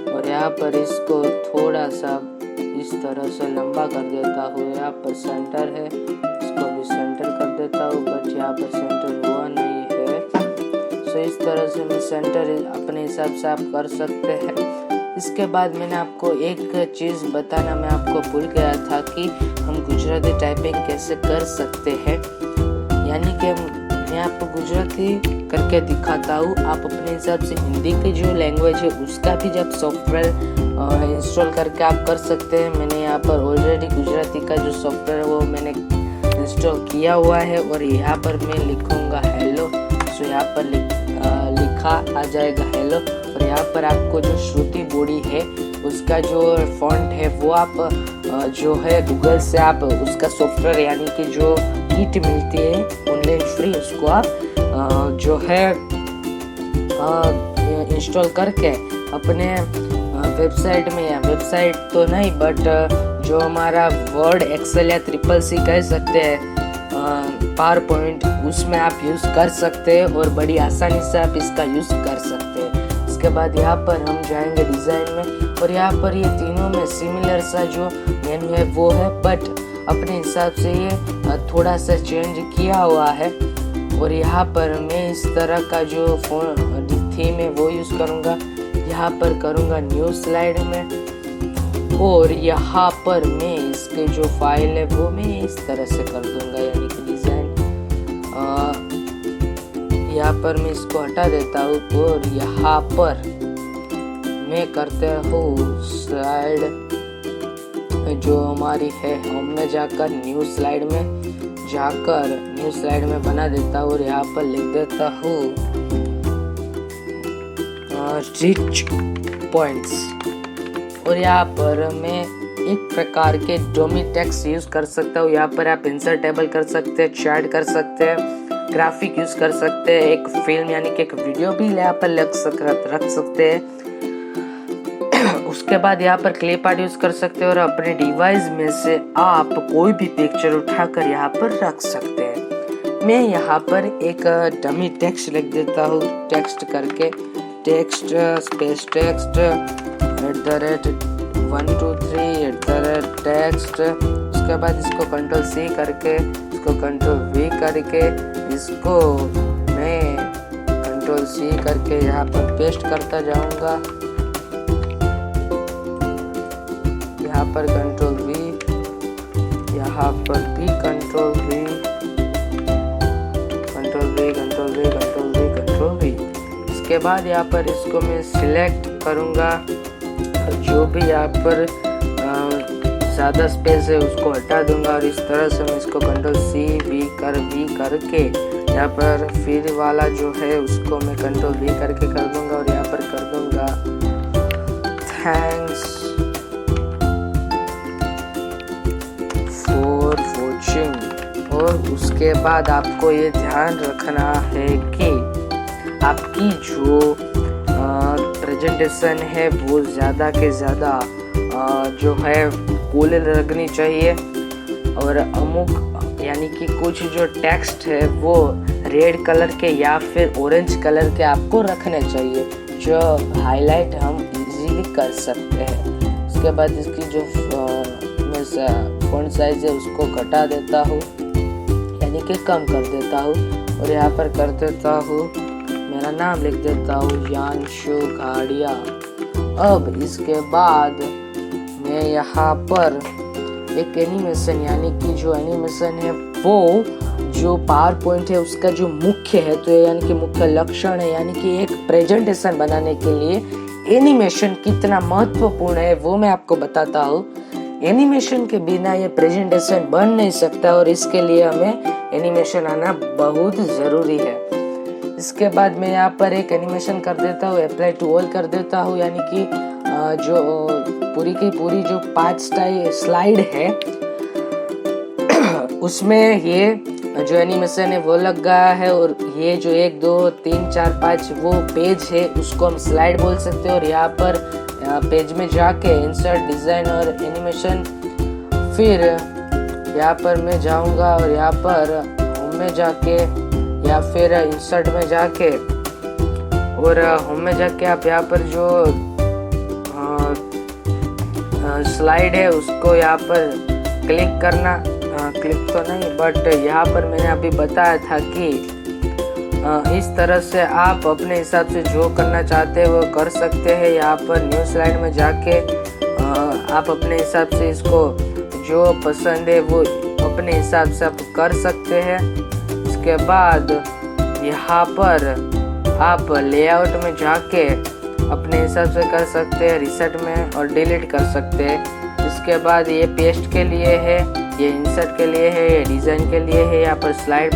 और यहाँ पर इसको थोड़ा सा इस तरह से लंबा कर देता हूँ। यहाँ पर सेंटर है, इसको भी सेंटर कर देता हूँ, बट यहाँ पर सेंटर हुआ नहीं है। सो इस तरह से मैं सेंटर अपने हिसाब से आप कर सकते हैं। इसके बाद मैंने आपको एक चीज़ बताना मैं आपको भूल गया था कि हम गुजराती टाइपिंग कैसे कर सकते हैं। यानी कि मैं आपको गुजराती करके दिखाता हूँ, आप अपने हिसाब से हिंदी की जो लैंग्वेज है उसका भी जब सॉफ्टवेयर इंस्टॉल करके आप कर सकते हैं। मैंने यहाँ पर ऑलरेडी गुजराती का जो सॉफ्टवेयर है वो मैंने इंस्टॉल किया हुआ है और यहाँ पर मैं लिखूँगा हेलो। सो यहाँ पर लिखा आ जाएगा हेलो। और यहाँ पर आपको जो श्रुति बॉडी है उसका जो फॉन्ट है वो आप जो है गूगल से आप उसका सॉफ्टवेयर यानी कि जो किट मिलती है ऑनलाइन फ्री, उसको आप जो है इंस्टॉल करके अपने वेबसाइट में, या वेबसाइट तो नहीं बट जो हमारा वर्ड, एक्सेल या ट्रिपल सी कह सकते हैं, पावर पॉइंट, उसमें आप यूज़ कर सकते हैं और बड़ी आसानी से आप इसका यूज़ कर सकते हैं। इसके बाद यहाँ पर हम जाएंगे डिज़ाइन में और यहाँ पर ये तीनों में सिमिलर सा जो मेन्यू है वो है, बट अपने हिसाब से ये थोड़ा सा चेंज किया हुआ है। और यहाँ पर मैं इस तरह का जो थीम है वो यूज़ करूँगा। यहाँ पर करूँगा न्यू स्लाइड में और यहाँ पर मैं इसके जो फाइल है वो मैं इस तरह से कर दूँगा, यानी कि डिज़ाइन। यहाँ पर मैं इसको हटा देता हूँ और यहाँ पर मैं करता हूँ स्लाइड जो हमारी है होम में जाकर न्यू स्लाइड में बना देता हूँ और यहाँ पर लिख देता हूँ रिच पॉइंट्स। और यहाँ पर मैं एक प्रकार के डमी टेक्स्ट यूज कर सकता हूँ। यहाँ पर आप इंसर्टेबल कर सकते हैं, चार्ट कर सकते हैं, ग्राफिक यूज कर सकते हैं, एक फिल्म यानी कि एक वीडियो भी यहाँ पर रख सकते हैं। उसके बाद यहाँ पर क्लिप आर्ट यूज कर सकते हैं और अपने डिवाइस में से आप कोई भी पिक्चर उठाकर यहाँ पर रख सकते हैं। मैं यहाँ पर एक डमी टेक्स्ट लिख देता हूँ, टेक्स्ट करके टेक्स्ट स्पेस टेक्स्ट @123 @text। उसके बाद इसको कंट्रोल C करके, इसको कंट्रोल V करके, इसको मैं कंट्रोल C करके यहाँ पर पेस्ट करता जाऊँगा। यहाँ पर कंट्रोल V, यहाँ पर भी control V, control V, control V, control V, control V। इसके बाद यहाँ पर इसको मैं सिलेक्ट करूँगा, जो भी यहाँ पर ज़्यादा स्पेस है उसको हटा दूंगा और इस तरह से मैं इसको कंट्रोल C V करके यहाँ पर फिर वाला जो है उसको मैं कंट्रोल V करके कर दूंगा और यहाँ पर कर दूंगा थैंक्स फॉर वॉचिंग। और उसके बाद आपको ये ध्यान रखना है कि आपकी जो प्रेजेंटेशन है वो ज़्यादा के ज़्यादा जो है कूल लगनी चाहिए और अमुक यानी कि कुछ जो टेक्स्ट है वो रेड कलर के या फिर ऑरेंज कलर के आपको रखने चाहिए, जो हाईलाइट हम इजीली कर सकते हैं। उसके बाद इसकी जो फ़ॉन्ट साइज है उसको घटा देता हूँ, यानी कि कम कर देता हूँ और यहाँ पर कर देता हूँ, मेरा नाम लिख देता हूँ यानशु घाड़िया। अब इसके बाद मैं यहाँ पर एक एनिमेशन यानी कि जो एनिमेशन है वो जो पावर पॉइंट है उसका जो मुख्य है, तो यानी कि मुख्य लक्षण है, यानी कि एक प्रेजेंटेशन बनाने के लिए एनिमेशन कितना महत्वपूर्ण है वो मैं आपको बताता हूँ। एनिमेशन के बिना ये प्रेजेंटेशन बन नहीं सकता और इसके लिए हमें एनिमेशन आना बहुत ज़रूरी है। इसके बाद मैं यहाँ पर एक एनिमेशन कर देता हूँ, अप्लाई टू ऑल कर देता हूँ, यानी कि जो पूरी की पूरी जो 5 स्लाइड है उसमें ये जो एनिमेशन है वो लग गया है और ये जो 1 2 3 4 5 वो पेज है उसको हम स्लाइड बोल सकते हैं। और यहाँ पर पेज में जाके इंसर्ट डिज़ाइन और एनिमेशन, फिर यहाँ पर मैं जाऊँगा और यहाँ पर होम में जाके या फिर इंसर्ट में जाके और होम में जाके आप यहाँ पर जो स्लाइड है उसको यहाँ पर क्लिक करना, क्लिक तो नहीं बट यहाँ पर मैंने अभी बताया था कि इस तरह से आप अपने हिसाब से जो करना चाहते हैं वो कर सकते हैं। यहाँ पर न्यू स्लाइड में जाके आप अपने हिसाब से इसको जो पसंद है वो अपने हिसाब से आप कर सकते हैं। इसके बाद यहाँ पर आप लेआउट में जाके अपने हिसाब से कर सकते हैं, रिसेट में और डिलीट कर सकते हैं। इसके बाद ये पेस्ट के लिए है, ये इंसर्ट के लिए है, ये डिज़ाइन के लिए है। यहाँ पर स्लाइड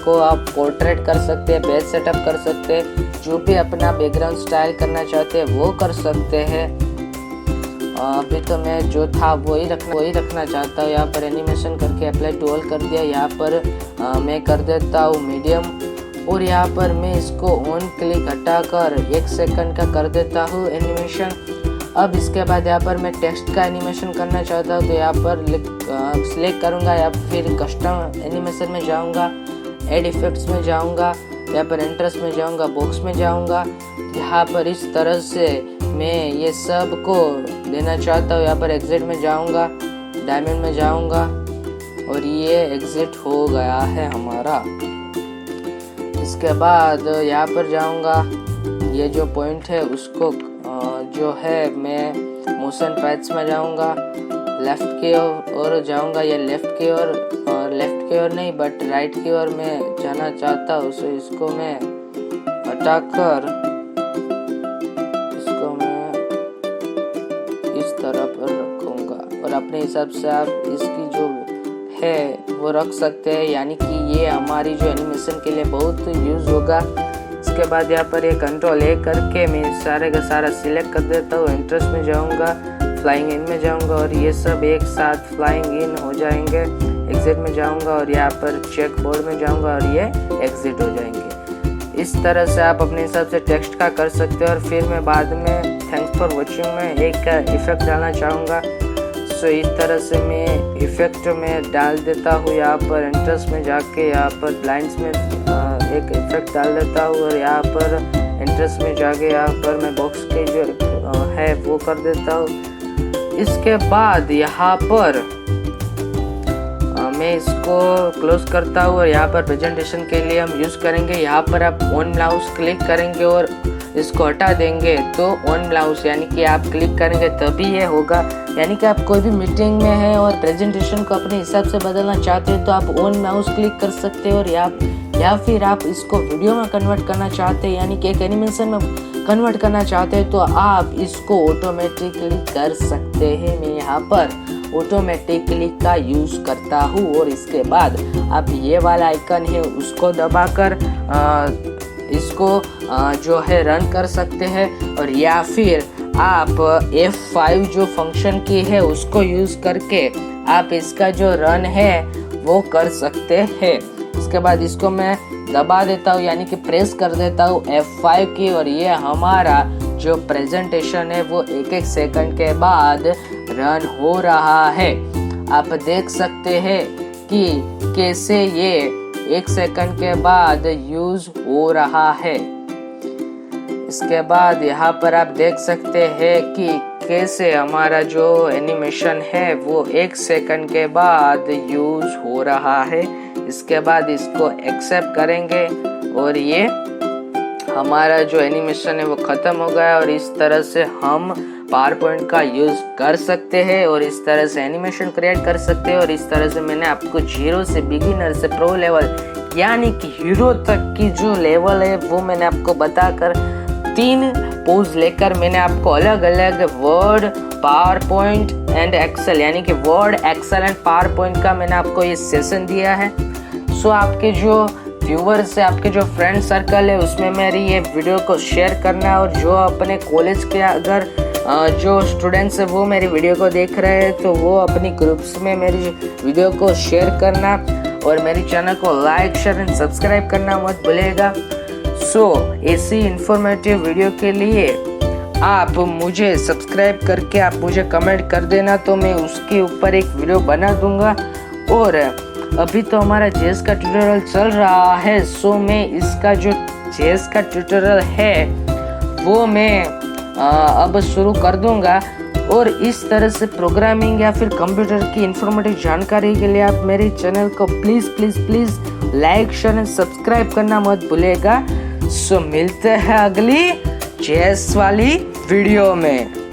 को आप पोर्ट्रेट कर सकते हैं, पेज सेटअप कर सकते हैं, जो भी अपना बैकग्राउंड स्टाइल करना चाहते हैं वो कर सकते हैं। अभी तो मैं जो था वही रखना चाहता हूँ। यहाँ पर एनिमेशन करके अप्लाई टू ऑल कर दिया। यहाँ पर मैं कर देता हूँ मीडियम और यहाँ पर मैं इसको ऑन क्लिक हटाकर 1 सेकंड का कर देता हूँ एनिमेशन। अब इसके बाद यहाँ पर मैं टेक्स्ट का एनिमेशन करना चाहता हूँ तो यहाँ पर सिलेक्ट करूँगा या फिर कस्टम एनिमेशन में जाऊँगा, एड इफेक्ट्स में जाऊँगा, यहाँ पर एंट्रेंस में जाऊँगा, बॉक्स में जाऊँगा। यहाँ पर इस तरह से मैं ये सब को देना चाहता हूँ। यहाँ पर एग्जिट में जाऊँगा, डायमंड में जाऊँगा और ये एग्जिट हो गया है हमारा। इसके बाद यहाँ पर जाऊँगा, ये जो पॉइंट है उसको जो है मैं मोशन पैथ्स में जाऊँगा, लेफ़्ट की ओर जाऊँगा। ये लेफ़्ट की ओर नहीं बट राइट की ओर मैं जाना चाहता हूँ। सो इसको मैं हटाकर इसको मैं इस तरह पर रखूँगा और अपने हिसाब से आप इसकी जो है वो रख सकते हैं, यानी कि ये हमारी जो एनिमेशन के लिए बहुत यूज़ होगा। इसके बाद यहाँ पर ये कंट्रोल ए करके मैं सारे का सारा सिलेक्ट कर देता हूँ। इंटरेस्ट में जाऊँगा, फ्लाइंग इन में जाऊँगा और ये सब एक साथ फ्लाइंग इन हो जाएंगे। एग्जिट में जाऊँगा और यहाँ पर चेक बोर्ड में जाऊँगा और ये एग्जिट हो जाएंगे। इस तरह से आप अपने हिसाब से टेक्स्ट का कर सकते हो। और फिर मैं बाद में थैंक्स फॉर वॉचिंग में एक इफ़ेक्ट डालना चाहूँगा। सो इस तरह से मैं इफ़ेक्ट में डाल देता हूँ। यहाँ पर इंटरेस्ट में जाके यहाँ पर ब्लाइंड्स में एक इफेक्ट डाल देता हूँ और यहाँ पर इंटरेस्ट में जाके यहाँ पर मैं बॉक्स के जो है वो कर देता हूँ। इसके बाद यहाँ पर मैं इसको क्लोज करता हूँ और यहाँ पर प्रेजेंटेशन के लिए हम यूज़ करेंगे। यहाँ पर आप ऑन माउस क्लिक करेंगे और इसको हटा देंगे तो ऑन माउस यानी कि आप क्लिक करेंगे तभी ये होगा। यानी कि आप कोई भी मीटिंग में है और प्रेजेंटेशन को अपने हिसाब से बदलना चाहते हैं तो आप ऑन माउस क्लिक कर सकते हैं। और या फिर आप इसको वीडियो में कन्वर्ट करना चाहते हैं यानी कि एक एनिमेशन में कन्वर्ट करना चाहते हैं तो आप इसको ऑटोमेटिकली कर सकते हैं। मैं यहाँ पर ऑटोमेटिकली का यूज़ करता हूँ और इसके बाद आप ये वाला आइकन है उसको दबाकर इसको जो है रन कर सकते हैं। और या फिर आप F5 जो फंक्शन की है उसको यूज़ करके आप इसका जो रन है वो कर सकते हैं। इसके बाद इसको मैं दबा देता हूँ यानी कि प्रेस कर देता हूँ F5 की और ये हमारा जो प्रेजेंटेशन है वो 1-1 सेकंड के बाद रन हो रहा है। आप देख सकते हैं कि कैसे ये 1 सेकंड के बाद यूज हो रहा है। इसके बाद यहाँ पर आप देख सकते हैं कि कैसे हमारा जो एनिमेशन है वो 1 सेकंड के बाद यूज हो रहा है। इसके बाद इसको एक्सेप्ट करेंगे और ये हमारा जो एनिमेशन है वो ख़त्म हो गया। और इस तरह से हम पावरपॉइंट का यूज़ कर सकते हैं और इस तरह से एनिमेशन क्रिएट कर सकते हैं। और इस तरह से मैंने आपको 0 से बिगिनर से प्रो लेवल यानी कि हीरो तक की जो लेवल है वो मैंने आपको बताकर 3 पोज लेकर मैंने आपको अलग अलग वर्ड, पावरपॉइंट एंड एक्सेल यानी कि वर्ड, एक्सेल एंड पावरपॉइंट का मैंने आपको ये सेशन दिया है। सो आपके जो व्यूवर्स है, आपके जो फ्रेंड सर्कल है उसमें मेरी ये वीडियो को शेयर करना। और जो अपने कॉलेज के अगर जो स्टूडेंट्स है वो मेरी वीडियो को देख रहे हैं तो वो अपनी ग्रुप्स में मेरी वीडियो को शेयर करना और मेरी चैनल को लाइक, शेयर एंड सब्सक्राइब करना मत भूलिएगा। सो ऐसी इंफॉर्मेटिव वीडियो के लिए आप मुझे सब्सक्राइब करके आप मुझे कमेंट कर देना तो मैं उसके ऊपर एक वीडियो बना दूंगा। और अभी तो हमारा जेस का ट्यूटोरियल चल रहा है। सो मैं इसका जो जेस का ट्यूटोरियल है वो मैं अब शुरू कर दूंगा। और इस तरह से प्रोग्रामिंग या फिर कंप्यूटर की इंफॉर्मेटिव जानकारी के लिए आप मेरे चैनल को please like, share and subscribe करना मत भूलिएगा। सो मिलते हैं अगली जेस वाली वीडियो में।